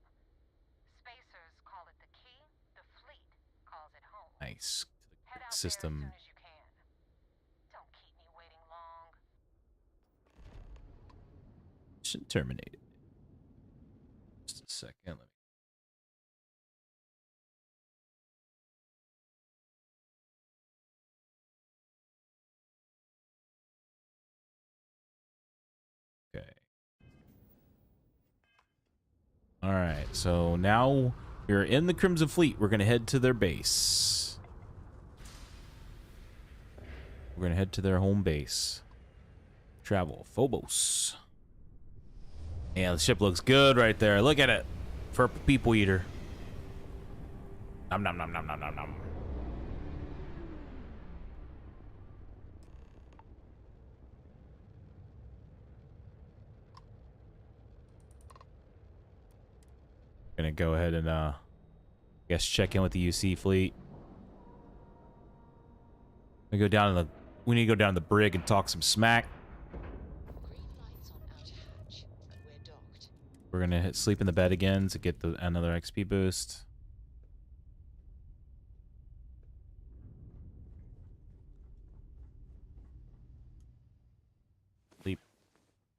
Spacers call it the key, the fleet calls it home. Nice. Head out System. there as soon as you can. Don't keep me waiting long. Should terminate it. Just a second. Let me... Okay. All right. So now we're in the Crimson Fleet. We're going to head to their base. We're going to head to their home base. Travel. Phobos. Yeah, the ship looks good right there. Look at it. For a people eater. Nom nom nom nom nom nom nom. Gonna go ahead and I guess check in with the UC fleet. We go down to the we need to go down to the brig and talk some smack. Green lights on outer hatch, and we're docked. We're gonna sleep in the bed again to get another XP boost. Sleep.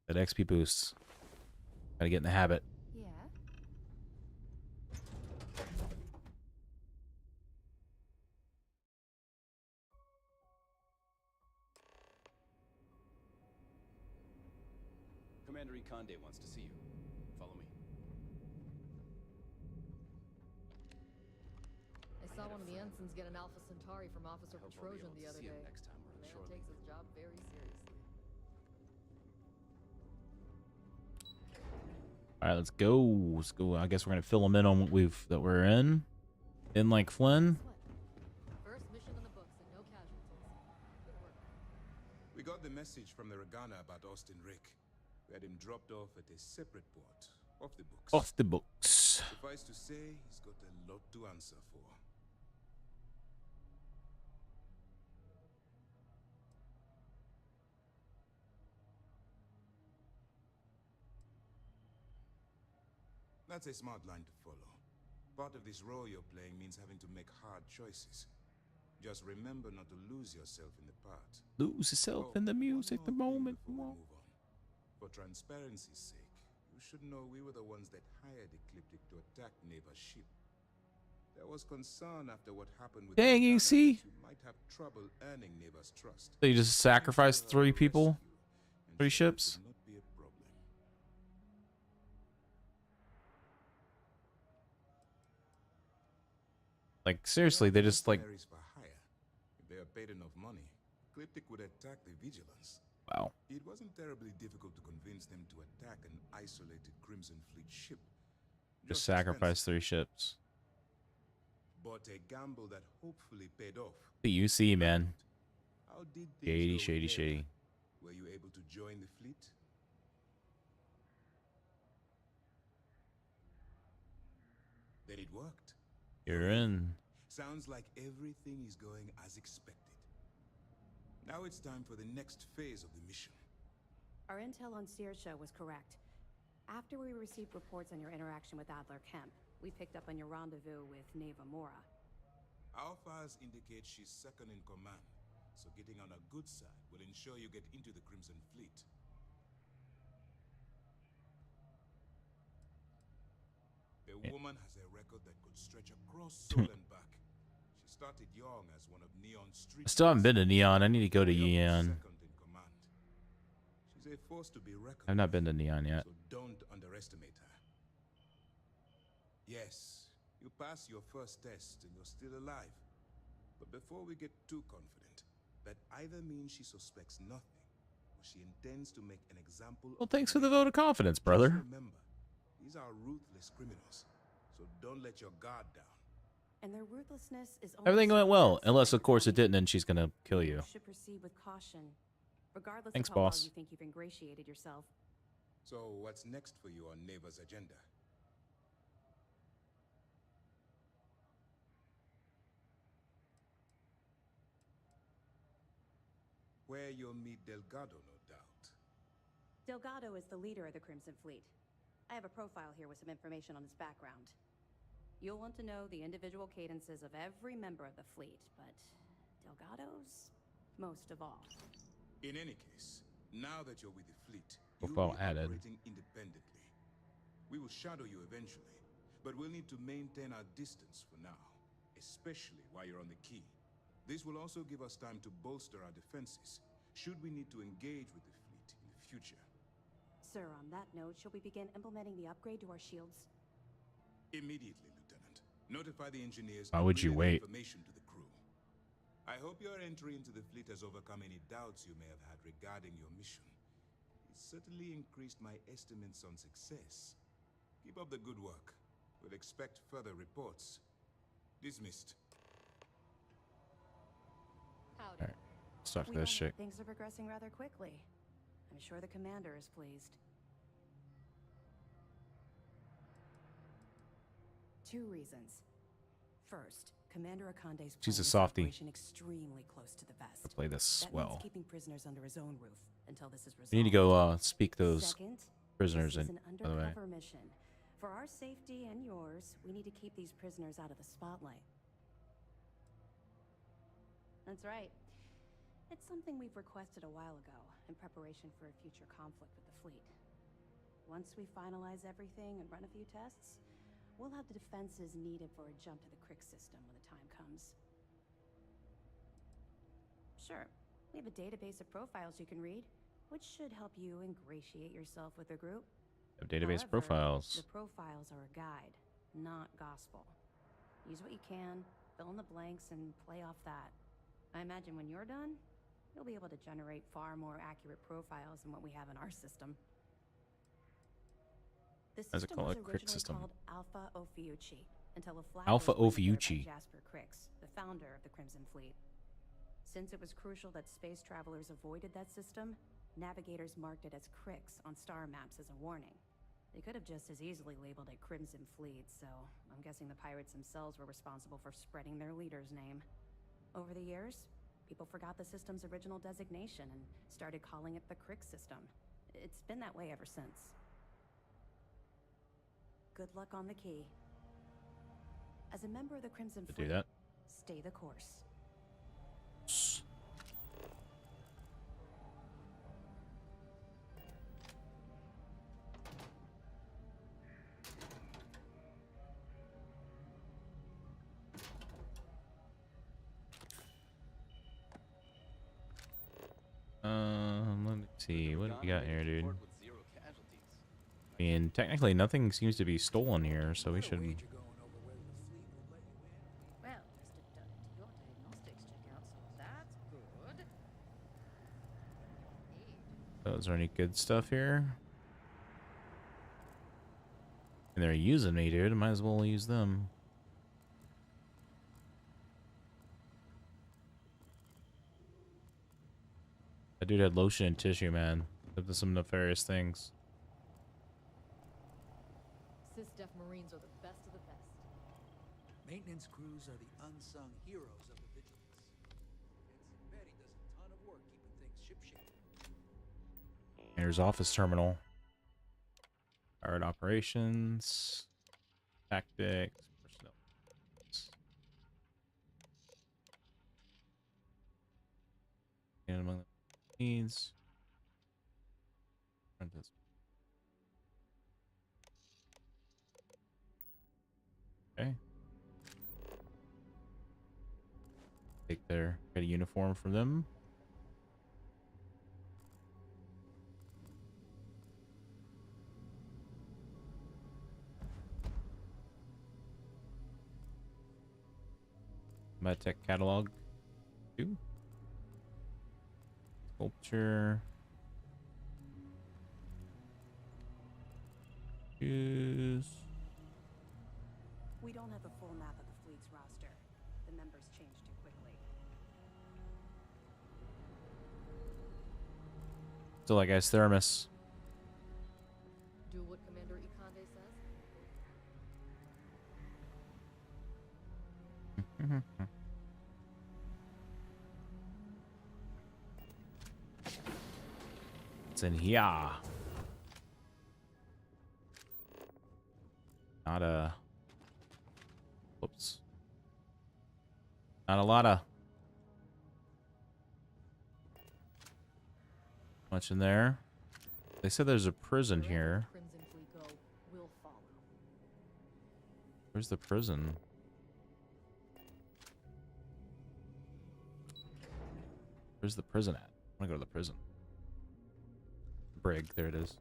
That XP boosts. Gotta get in the habit. Yeah. Commander Ikonde wants to see you. Follow me. I saw one of the ensigns get an Alpha Centauri from Officer I hope we'll be Petrosian able the to other see him day. next time we're on The the man shore takes leave. his job very seriously. All right, let's go. Let's go. I guess we're gonna fill them in on what we're in like Flynn. First mission in the books and no casualties. Good work. We got the message from the Regana about Austin Rick. We had him dropped off at a separate port, off the books. Off the books. Suffice to say, he's got a lot to answer for. That's a smart line to follow. Part of this role you're playing means having to make hard choices. Just remember not to lose yourself in the part. Lose yourself in the music, the moment. Before we move on. For transparency's sake, you should know we were the ones that hired Ecliptic to attack Neva's ship. There was concern after what happened with Dang, you see? that you might have trouble earning Neva's trust. So you just sacrificed 3 people? 3 ships? Would not be a problem. Like, seriously, they just like... Mercenaries for hire. If they are paid enough money, Ecliptic would attack the Vigilance. Wow. It wasn't terribly difficult to convince them to attack an isolated Crimson Fleet ship. Just sacrifice 3 ships. But a gamble that hopefully paid off. The UC, man. How did things Shady, go shady, there? shady. Were you able to join the fleet? Then it worked. You're in. Sounds like everything is going as expected. Now it's time for the next phase of the mission. Our intel on Saoirse was correct. After we received reports on your interaction with Adler Kemp, we picked up on your rendezvous with Neva Mora. Our files indicate she's second in command, so getting on a good side will ensure you get into the Crimson Fleet. The woman has a record that could stretch across soul and back. She started young as one of Neon's street. I still haven't been to Neon. I need to go to Neon. Second in command. She's a force to be reckoned I've not been to with, Neon yet. so don't underestimate her. Yes, you passed your first test and you're still alive. But before we get too confident, that either means she suspects nothing, or she intends to make an example. Well, thanks for the vote of confidence, brother. Just remember, these are ruthless criminals, so don't let your guard down. And their ruthlessness is Everything went well, unless of course it didn't, and she's gonna kill you. Should proceed with caution, regardless Thanks, of how boss. well you think you've ingratiated yourself. So what's next for you on Neighbor's agenda? Where you'll meet Delgado, no doubt. Delgado is the leader of the Crimson Fleet. I have a profile here with some information on his background. You'll want to know the individual cadences of every member of the fleet, but Delgado's most of all. In any case, now that you're with the fleet, Profile you'll be added. operating independently. We will shadow you eventually, but we'll need to maintain our distance for now, especially while you're on the key. This will also give us time to bolster our defenses, should we need to engage with the fleet in the future. Sir, on that note, shall we begin implementing the upgrade to our shields? Immediately, Lieutenant. Notify the engineers. Why and would you relay wait? Information to the crew. I hope your entry into the fleet has overcome any doubts you may have had regarding your mission. It certainly increased my estimates on success. Keep up the good work. We'll expect further reports. Dismissed. Howdy. Alright, start We this don't know, shit. things are progressing rather quickly. I'm sure the commander is pleased. 2 reasons. First, Commander Akande's She's a plan is softie. operation extremely close to the vest. I'll play this That well. means keeping prisoners under his own roof until this is resolved. We need to go speak those Second, prisoners this in, is an by the way. undercover mission. For our safety and yours, we need to keep these prisoners out of the spotlight. That's right. It's something we've requested a while ago in preparation for a future conflict with the fleet. Once we finalize everything and run a few tests, we'll have the defenses needed for a jump to the Crick system when the time comes. Sure, we have a database of profiles you can read, which should help you ingratiate yourself with the group. Database However, profiles. The profiles are a guide, not gospel. Use what you can, fill in the blanks, and play off that. I imagine when you're done, you'll be able to generate far more accurate profiles than what we have in our system. The How's it system called? was A Crick originally system. called Alpha Ophiuchi, until a flag Alpha was planted there Ophiuchi. by Jasper Crix, the founder of the Crimson Fleet. Since it was crucial that space travelers avoided that system, navigators marked it as Crix on star maps as a warning. They could have just as easily labeled it Crimson Fleet, so I'm guessing the pirates themselves were responsible for spreading their leader's name. Over the years, people forgot the system's original designation and started calling it the Crick system. It's been that way ever since. Good luck on the key. As a member of the Crimson To Fleet, do that. stay the course. Let me see. What do we got here, dude? I mean, technically nothing seems to be stolen here, so we should. Well, just done your diagnostics check out, so that's good. Oh, is there any good stuff here? And they're using me, dude. Might as well use them. That dude had lotion and tissue, man. Up to some nefarious things. SysDef Marines are the best of the best. Maintenance crews are the unsung heroes of the Vigilance. And Betty does a ton of work keeping things shipshape. Here's office terminal. Pirate operations. Tactics. Personnel. And among the needs. Okay. take their get a uniform from them. Medtech catalog 2. Sculpture. Use. We don't have a full map of the fleet's roster. The members change too quickly. Still, I guess Thermos. Do what Commander Ikande says. It's in here. Not a. Whoops. Not a lot of. Much in there. They said there's a prison here. Crimson Fleet go, we'll follow. Where's the prison? Where's the prison at? I want to go to the prison. Brig, there it is.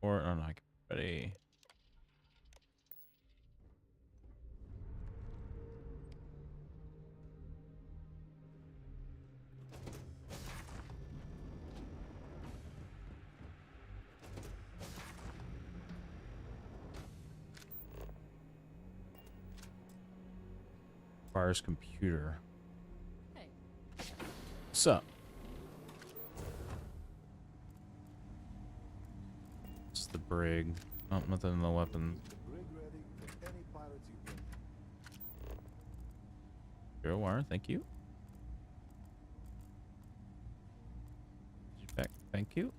Or, oh no, I can ready. Fires computer. Hey. What's up? It's the brig. Oh, nothing in the weapons. Zero wire, thank you. Back, thank you.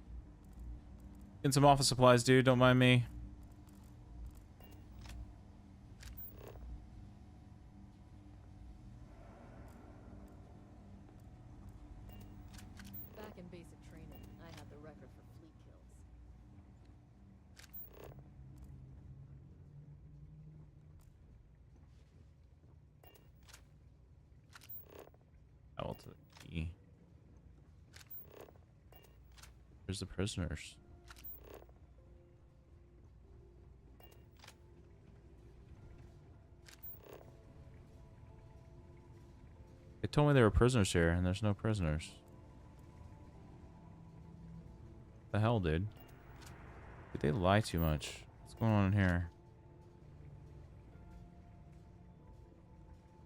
Getting some office supplies, dude. Don't mind me. Back in basic training, I had the record for fleet kills. Towel to the key. Where's the prisoners? They told me there were prisoners here, and there's no prisoners. What the hell, dude? Did they lie too much? What's going on in here?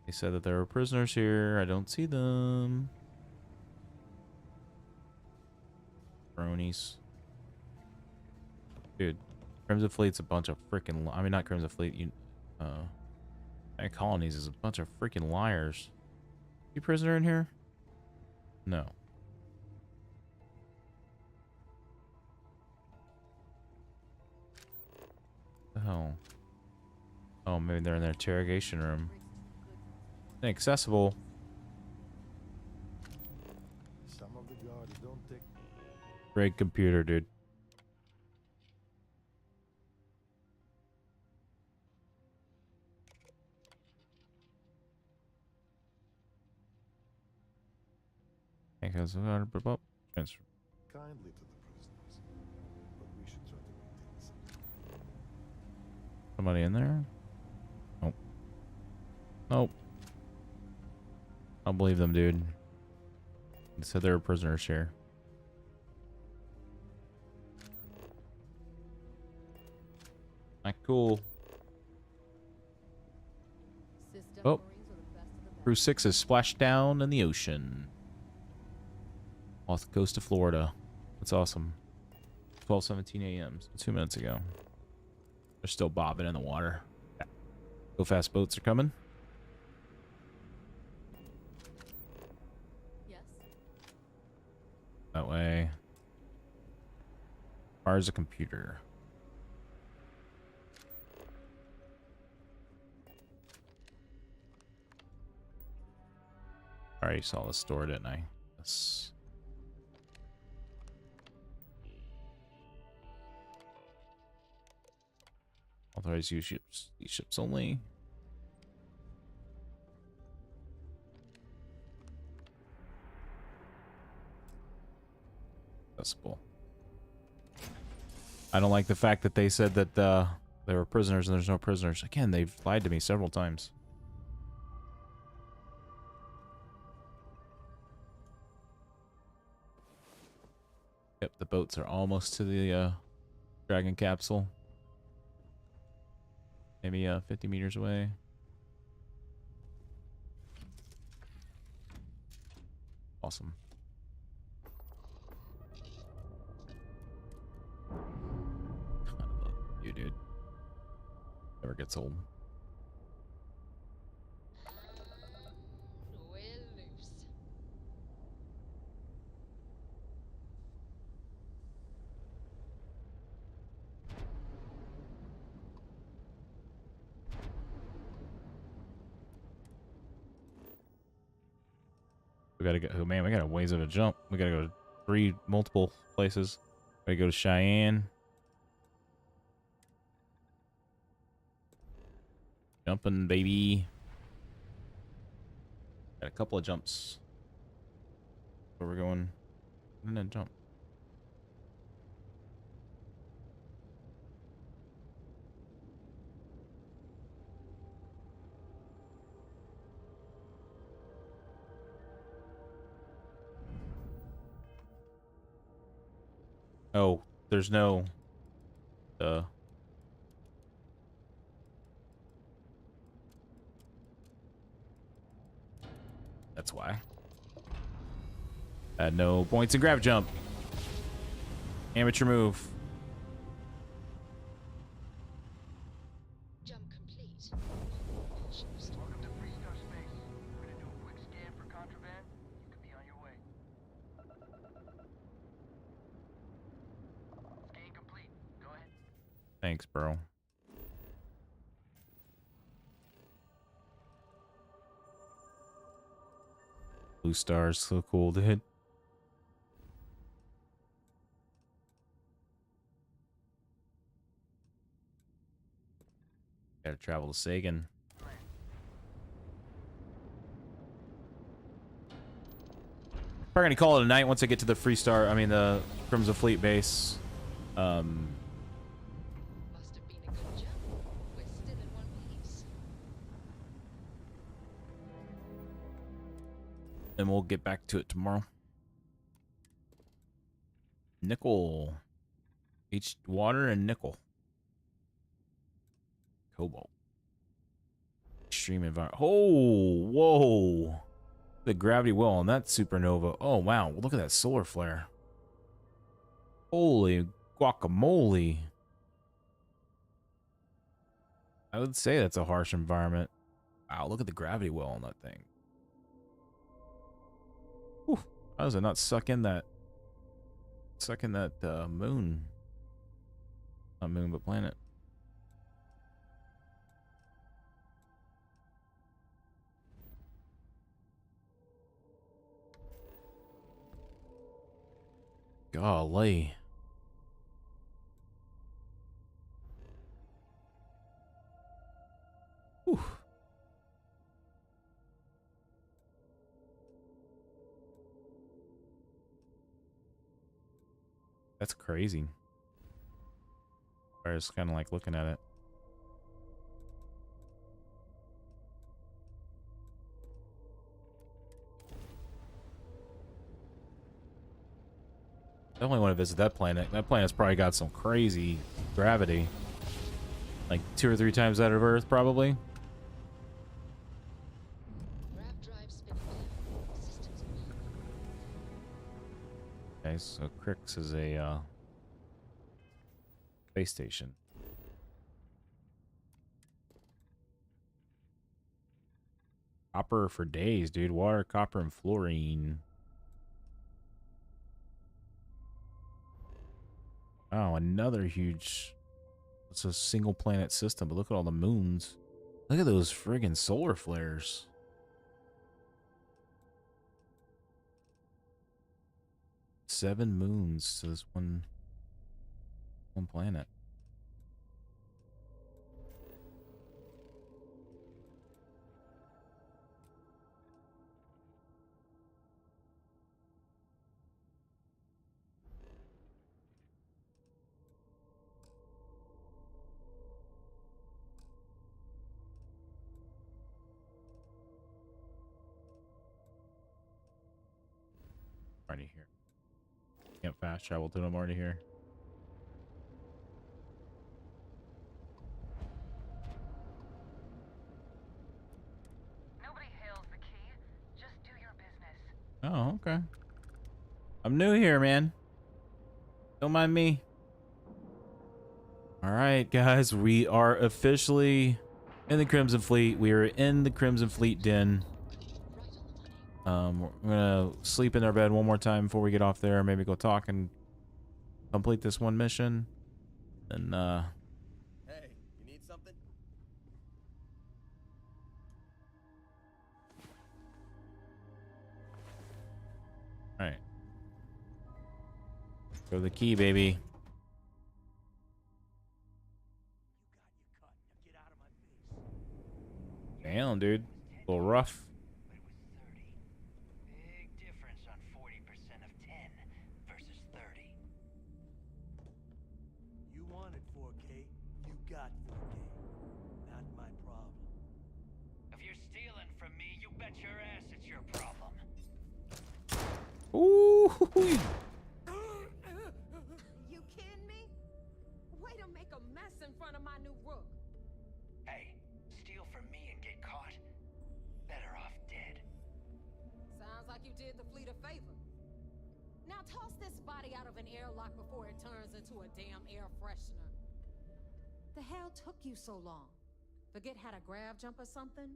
They said that there were prisoners here. I don't see them. Bronies. Dude, Crimson Fleet's a bunch of freaking... I mean, not Crimson Fleet. Colonies is a bunch of freaking liars. You prisoner in here? No. What the hell? Oh, maybe they're in their interrogation room. Inaccessible. Some of the guards don't take. Great computer, dude. Because transfer. Kindly to the prisoners, but we should try to maintain the same. Somebody in there? Nope. Nope. I don't believe them, dude. They said they were prisoners here. Not cool. System Oh. Marines are the best of the best. Crew 6 is splashed down in the ocean. Off the coast of Florida. That's awesome. 12:17 a.m. So 2 minutes ago. They're still bobbing in the water. Go fast boats are coming. Yes. That way. Fires a computer. I already saw the store, didn't I? Yes. Authorized use ships. These ships only. Accessible. I don't like the fact that they said that there were prisoners and there's no prisoners. Again, they've lied to me several times. Yep, the boats are almost to the Dragon capsule. Maybe 50 meters away. Awesome. I love you, dude. Never gets old. We're loose. We gotta go. Oh man, we got a ways of a jump. We gotta go to multiple places. We gotta go to Cheyenne. Jumping, baby. Got a couple of jumps. Where we're going. And then jump. Oh, there's no that's why. Had no points in grab jump. Amateur move. Jump complete. Welcome to Freestar Space. We're gonna do a quick scan for contraband. You can be on your way. Scan complete. Go ahead. Thanks, bro. Blue stars, so cool, dude. Gotta travel to Sagan. Probably gonna call it a night once I get to the the Crimson Fleet base. Must have been a good jump. We're still in one piece. And we'll get back to it tomorrow. Nickel. Water and nickel. Cobalt. Extreme environment. Oh, whoa. The gravity well on that supernova. Oh, wow. Look at that solar flare. Holy guacamole. I would say that's a harsh environment. Wow, look at the gravity well on that thing. Whew. How does it not suck in that moon? Not moon, but planet. Golly. Whew. That's crazy. I was kind of like looking at it. Definitely want to visit that planet. That planet's probably got some crazy gravity. Like 2 or 3 times that of Earth, probably. Grav drive spinning down. Systems Okay, so Crix is a space station. Copper for days, dude. Water, copper, and fluorine. Oh, another huge... It's a single planet system, but look at all the moons. Look at those friggin' solar flares. 7 moons to this one planet. Already here. Can't fast travel to them already here. Nobody hails the key. Just do your business. Oh, okay. I'm new here, man. Don't mind me. All right, guys, we are officially in the Crimson Fleet. We are in the Crimson Fleet den. We're gonna sleep in our bed one more time before we get off there. Maybe go talk and complete this one mission. And Hey, you need something? all right. Go the key, baby. Damn, dude. A little rough. Big difference on 40% of 10 versus 30. You wanted 4K, you got 4K. Not my problem. If you're stealing from me, you bet your ass it's your problem. Ooh. You kidding me? Way to make a mess in front of my new rook. Hey, steal from me and get caught. Better off dead. Sounds like you did the fleet a favor. Now toss this body out of an airlock before it turns into a damn air freshener. The hell took you so long? Forget how to grav jump or something?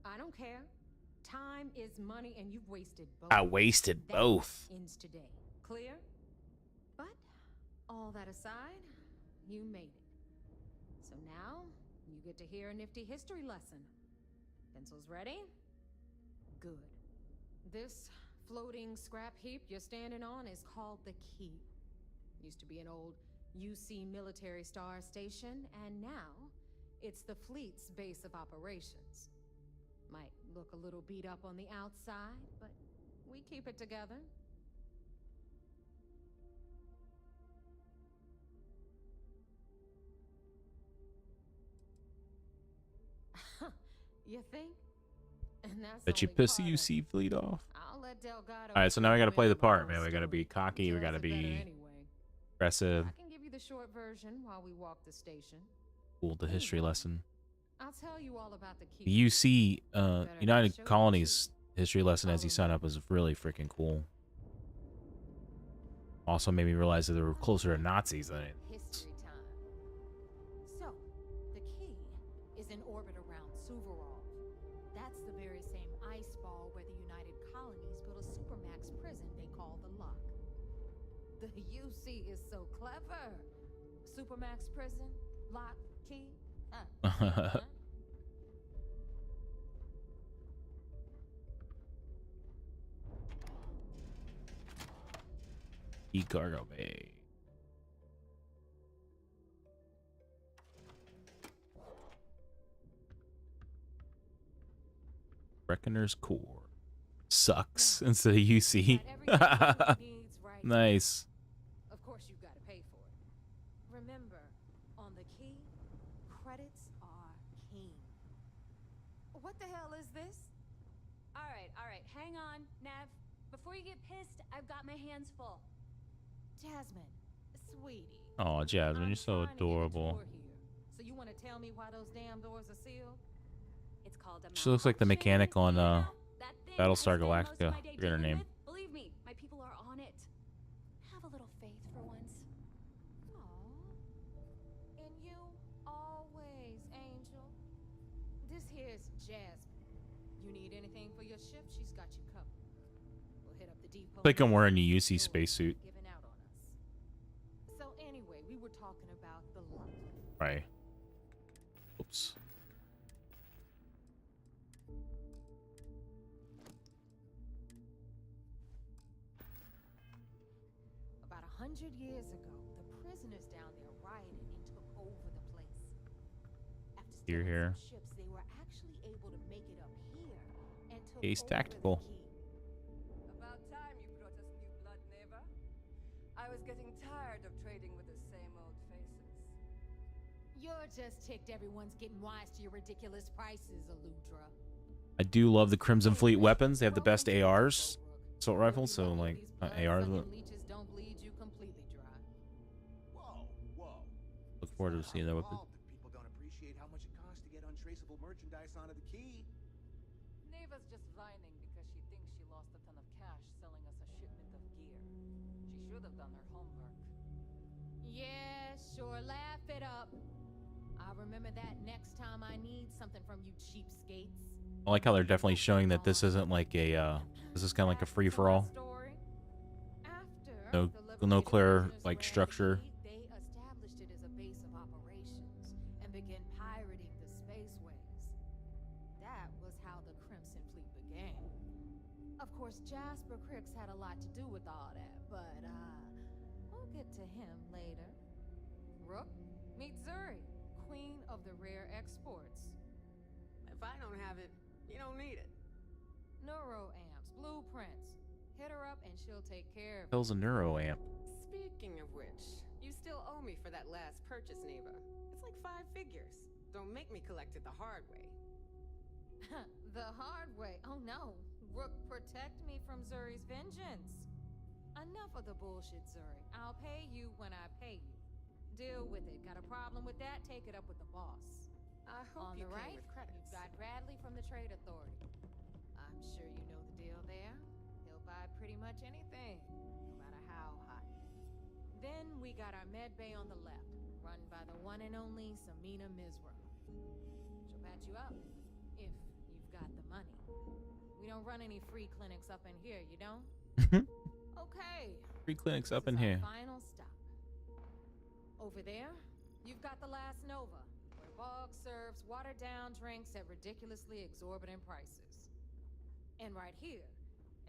I don't care. Time is money and you've wasted both. I wasted That both. ends today. Clear? But all that aside, you made it. So now you get to hear a nifty history lesson. Pencils ready? Good. This floating scrap heap you're standing on is called the Key. Used to be an old UC military star station, and now it's the fleet's base of operations. Might look a little beat up on the outside, but we keep it together. You think? And that's Bet you only piss the part of UC fleet off. I'll let Delgado All right, so now we got to play the part, man. moral We got to be story. cocky. We Tells got to it better be anyway. aggressive. I can give you the short version while we walk the station. Cool, the history lesson. I'll tell you all about the The key. UC Better United show you Colonies history lesson as you sign up was really freaking cool. Also made me realize that they were closer to Nazis than it. History time. So, the key is in orbit around Suvorov. That's the very same ice ball where the United Colonies built a supermax prison they call the Lock. The UC is so clever. Supermax prison, lock, key. Huh? E-cargo bay. Reckoner's core. Sucks instead of UC. Nice. Of course you've got to pay for it. Remember, on the key, credits are king. What the hell is this? All right, hang on, Nev. Before you get pissed, I've got my hands full. Jasmine, sweetie. Oh, Jasmine, you're so I'm trying to get a adorable. tour here. So you want to tell me why those damn doors are sealed? It's called a She looks like the mechanic on Battlestar Galactica. Forget her name. Believe me, my people are on it. Have a little faith for once. Aw. And you always, Angel. This here's Jasmine. You need anything for your ship, she's got you covered. We'll hit up the depot. Like I'm wearing a UC spacesuit. Giving out on us. So anyway, we were talking about the Lock. Right. Oops. 100 years ago, the prisoners down there rioted and took over the place. After Here, stealing here. some ships, they were actually able to make it up here and took Ace over tactical. the key. About time you brought us new blood, Neva. I was getting tired of trading with the same old faces. You're just ticked everyone's getting wise to your ridiculous prices, Aludra. I do love the Crimson Fleet weapons. They have the best ARs, assault rifles. So like ARs. Leeches don't bleed you completely dry. Whoa, whoa. Look forward to seeing their weapons. People don't appreciate how much it costs to get untraceable merchandise onto the key. Neva's just whining because she thinks she lost a ton of cash selling us a shipment of gear. She should have done her homework. Yeah, sure, laugh it up. I'll remember that next time I need something from you cheapskates. I like how they're definitely showing that this isn't like a this is kind of like a free for all. No clear like structure. They established it as a base of operations and began pirating the spaceways. That was how the Crimson Fleet began. Of course, Jasper Cricks had a lot to do with all that, but we'll get to him later. Rook, meet Zuri, queen of the rare exports. If I don't have it, you don't need it. Neuroamps, blueprints. Hit her up and she'll take care of it. Hell's a neuroamp. Speaking of which, you still owe me for that last purchase, Neva. It's like 5 figures. Don't make me collect it the hard way. The hard way? Oh no. Rook, protect me from Zuri's vengeance. Enough of the bullshit, Zuri. I'll pay you when I pay you. Deal with it. Got a problem with that? Take it up with the boss. I hope On you the pay right, with credits. you've got Bradley from the Trade Authority. I'm sure you know the deal there. He'll buy pretty much anything, no matter how high. Then we got our med bay on the left, run by the one and only Samina Mizra. She'll patch you up, if you've got the money. We don't run any free clinics up in here, you don't? Okay. Free clinics up This in is our here. Final stop. Over there, you've got the Last Nova, where Bog serves watered-down drinks at ridiculously exorbitant prices. And right here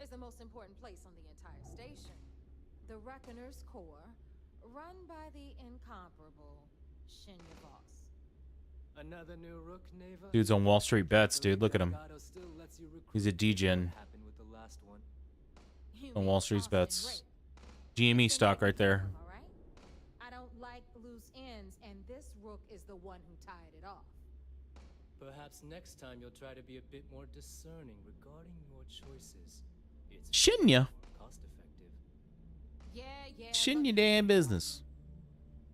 is the most important place on the entire station, the Reckoner's Core, run by the incomparable Shinya Voss. Another new Rook, Neva? Dude's on Wall Street bets, dude. Look at him. Delgado still lets you recruit. He's a degen What happened with the last one? on Wall Street's bets. GME stock right there. All right? I don't like loose ends, and this Rook is the one who tied it off. Perhaps next time you'll try to be a bit more discerning regarding your choices. It's Shinya. cost effective. Yeah. Shinya damn business.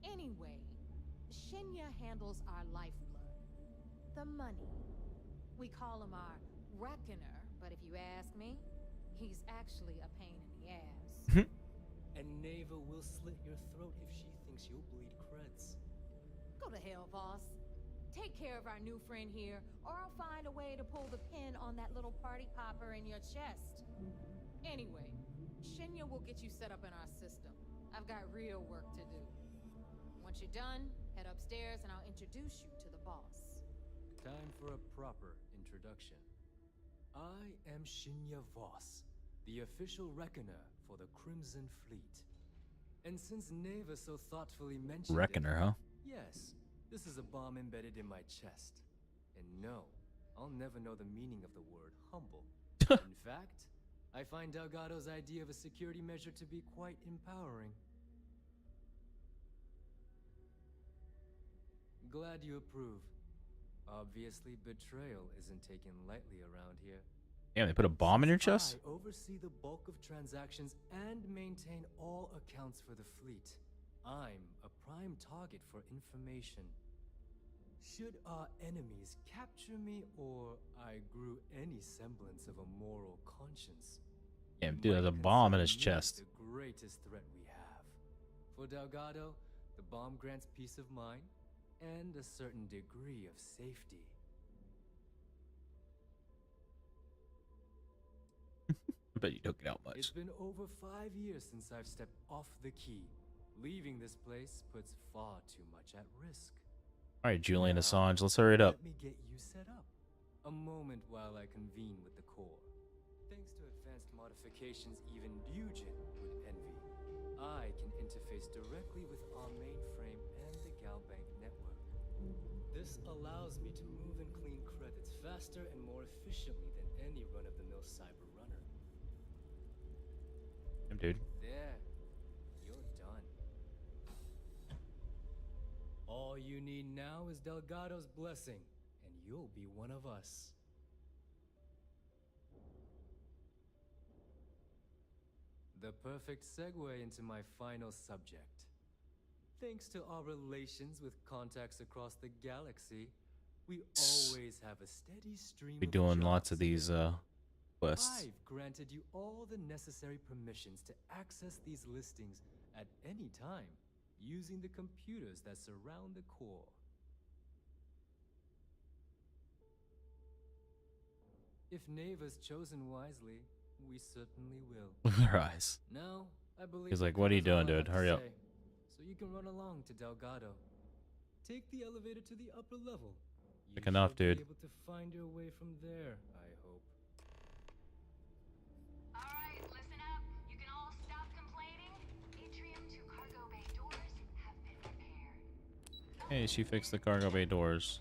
Anyway, Shinya handles our lifeblood. The money. We call him our Reckoner, but if you ask me, he's actually a pain in the ass. And Neva will slit your throat if she thinks you'll bleed creds. Go to hell, boss. Take care of our new friend here, or I'll find a way to pull the pin on that little party popper in your chest. Anyway, Shinya will get you set up in our system. I've got real work to do. Once you're done, head upstairs and I'll introduce you to the boss. Time for a proper introduction. I am Shinya Voss, the official reckoner for the Crimson Fleet. And since Neva so thoughtfully mentioned Reckoner, it, huh? yes, this is a bomb embedded in my chest. And no, I'll never know the meaning of the word humble. In fact, I find Delgado's idea of a security measure to be quite empowering. Glad you approve. Obviously, betrayal isn't taken lightly around here. Damn, they put a bomb in your chest? I oversee the bulk of transactions and maintain all accounts for the fleet. I'm a prime target for information. Should our enemies capture me or I grew any semblance of a moral conscience, Damn, dude has a bomb in his chest. the greatest threat we have. For Delgado, the bomb grants peace of mind and a certain degree of safety. I bet you don't get out much. It's been over 5 years since I've stepped off the key. Leaving this place puts far too much at risk. All right, Julian Assange, let's hurry it up. Let me get you set up. A moment while I convene with the core. Thanks to advanced modifications even Eugen would envy, I can interface directly with our mainframe and the Galbank network. This allows me to move and clean credits faster and more efficiently than any run-of-the-mill cyber runner. Dude. There. You're done. All you need now is Delgado's blessing, and you'll be one of us. The perfect segue into my final subject. Thanks to our relations with contacts across the galaxy, we always have a steady stream Be of doing jobs lots of these available. quests. I've granted you all the necessary permissions to access these listings at any time, using the computers that surround the core. If Neva's chosen wisely, we certainly will. Look at her eyes. Now, I believe He's that like, what are you covers all doing, I have dude? to Hurry up. say. So you can run along to Delgado. Take the elevator to the upper level. Quick You enough, should dude. Be able to find your way from there, I hope. Alright, listen up. You can all stop complaining. Atrium to cargo bay doors have been repaired. Hey, she fixed the cargo bay doors.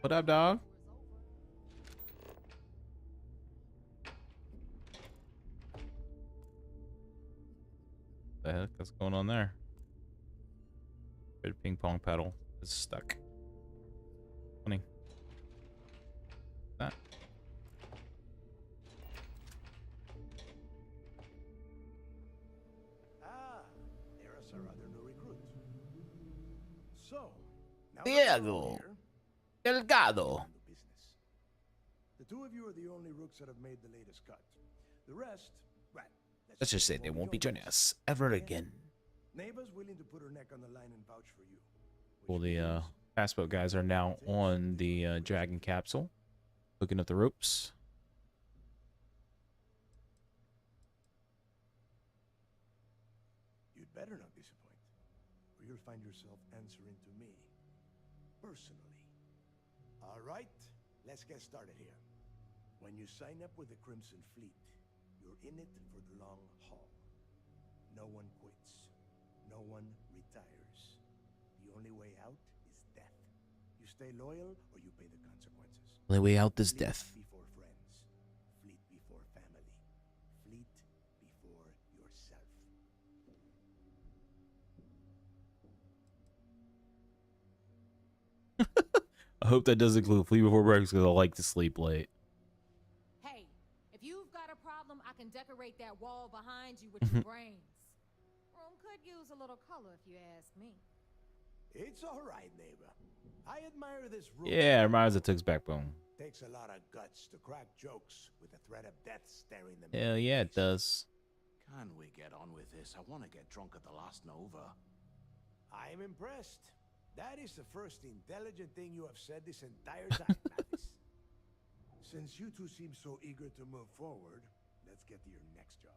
What up, dog? The heck is going on there? Red ping pong paddle is stuck. Funny. That. There's our other new recruit. So, now Diego Delgado. the two of you are the only rooks that have made the latest cut. The rest, well, Let's just say they won't be joining us ever again. Neva's willing to put her neck on the line and vouch for you. Well, the fastboat guys are now on the Dragon capsule, looking at the ropes. You'd better not disappoint, or you'll find yourself answering to me, personally. All right, let's get started here. When you sign up with the Crimson Fleet, you're in it for the long haul. No one quits. No one retires. The only way out is death. You stay loyal or you pay the consequences. The only way out is Fleet death. before friends. Fleet before family. Fleet before yourself. I hope that does include Flee Before Breakfast because I like to sleep late. Hey, if you've got a problem, I can decorate that wall behind you with your brains. Room could use a little color if you ask me. It's all right, neighbor. I admire this room. Yeah, reminds of Tug's backbone. Takes a lot of guts to crack jokes with the threat of death staring them. Hell yeah, it does. Can we get on with this? I want to get drunk at the last Nova. I'm impressed. That is the first intelligent thing you have said this entire time, Mathis. Since you two seem so eager to move forward, let's get to your next job.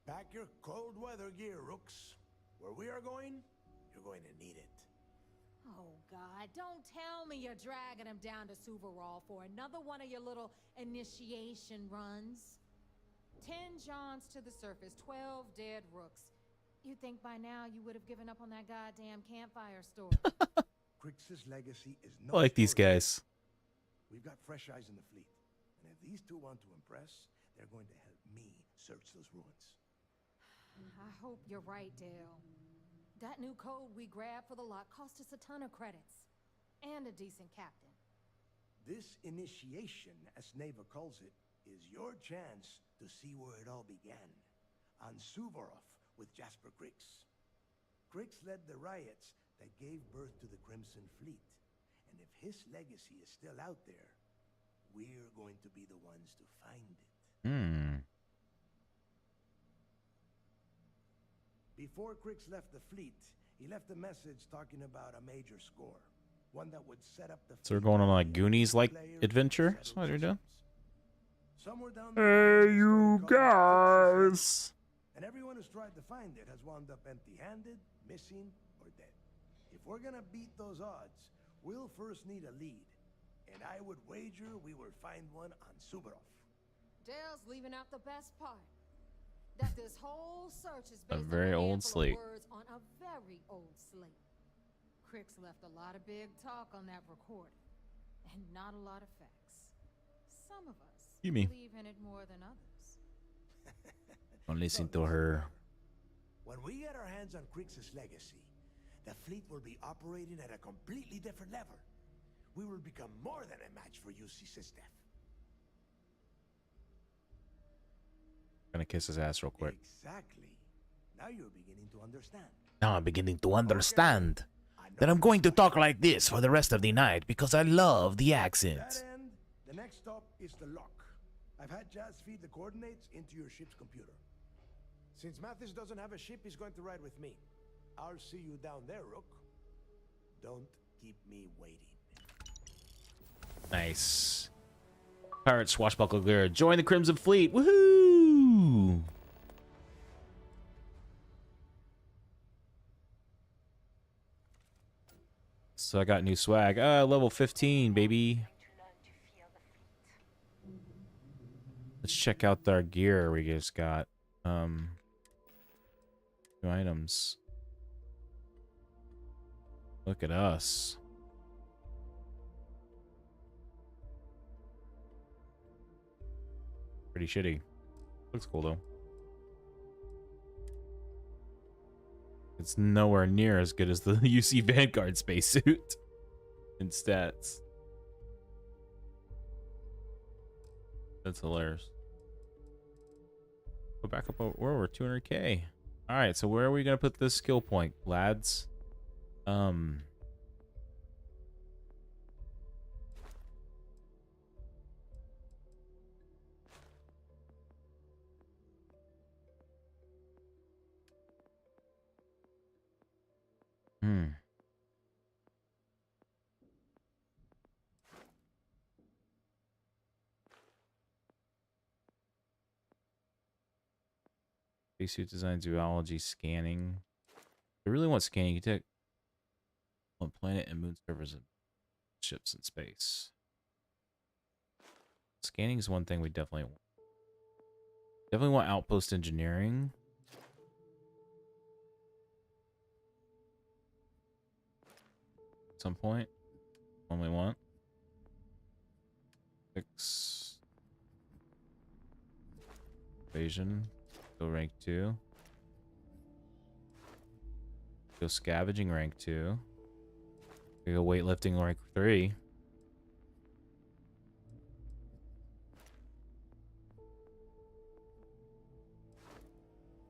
Pack your cold weather gear, Rooks. Where we are going, you're going to need it. Oh, God, don't tell me you're dragging him down to Suvarol for another one of your little initiation runs. 10 Johns to the surface, 12 dead Rooks. You'd think by now you would have given up on that goddamn campfire story. Crix's legacy is I like these guys. We've got fresh eyes in the fleet. And if these two want to impress, they're going to help me search those ruins. I hope you're right, Dale. That new code we grabbed for the lot cost us a ton of credits. And a decent captain. This initiation, as Neva calls it, is your chance to see where it all began. On Suvorov with Jasper Crix. Crix led the riots that gave birth to the Crimson Fleet. And if his legacy is still out there, we're going to be the ones to find it. Before Crix left the fleet, he left a message talking about a major score. One that would set up the So we're going on like Goonies-like adventure? That's what they're doing? Somewhere down Hey, you guys! And everyone who's tried to find it has wound up empty-handed, missing, or dead. If we're gonna beat those odds, we'll first need a lead. And I would wager we will find one on Suvorov. Dale's leaving out the best part. that this whole search is A based very on a old handful slate. of words on a very old slate. Crix left a lot of big talk on that recording, and not a lot of facts. Some of us You mean? believe in it more than others. Don't listen to her. When we get our hands on Crix's legacy, the fleet will be operating at a completely different level. We will become more than a match for UC System. Gonna kiss his ass real quick. Exactly. Now you're beginning to understand. Now I'm beginning to understand that I'm going to talk like this for the rest of the night because I love the accent. That end, the next stop is the lock. I've had Jazz feed the coordinates into your ship's computer. Since Mathis doesn't have a ship, he's going to ride with me. I'll see you down there, Rook. Don't keep me waiting. Nice. Pirate swashbuckler, join the Crimson Fleet. Woohoo! So I got new swag. Level 15, baby. Let's check out our gear we just got. New items. Look at us. Pretty shitty. Looks cool though. It's nowhere near as good as the UC Vanguard spacesuit in stats. That's hilarious. Go back up. We're over 200k. All right, so where are we gonna put this skill point, lads? Spacesuit design, zoology, scanning. I really want scanning. You take on planet and moon servers and ships in space. Scanning is one thing we definitely want. Definitely want outpost engineering. At some point. One we want. 6. Evasion. Go rank 2. Go scavenging rank 2. We go weightlifting rank 3.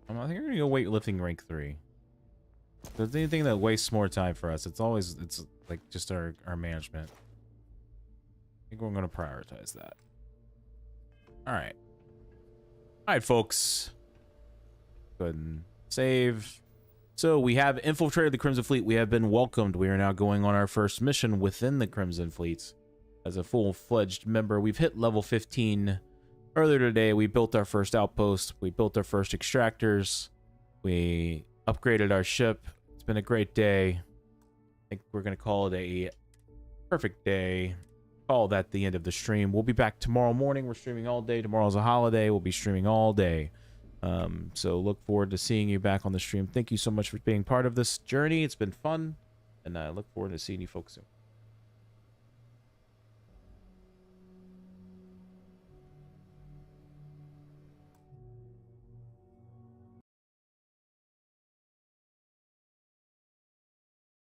I think we're gonna go weightlifting rank 3. If there's anything that wastes more time for us, it's like just our management. I think we're gonna prioritize that. Alright. Alright, folks. Go ahead and save. So we have infiltrated the Crimson Fleet. We have been welcomed. We are now going on our first mission within the Crimson Fleet as a full-fledged member. We've hit level 15. Earlier today, we built our first outpost. We built our first extractors. We upgraded our ship. It's been a great day. I think we're going to call it a perfect day. Call that the end of the stream. We'll be back tomorrow morning. We're streaming all day. Tomorrow's a holiday. We'll be streaming all day. So look forward to seeing you back on the stream. Thank you so much for being part of this journey. It's been fun, and I look forward to seeing you folks soon.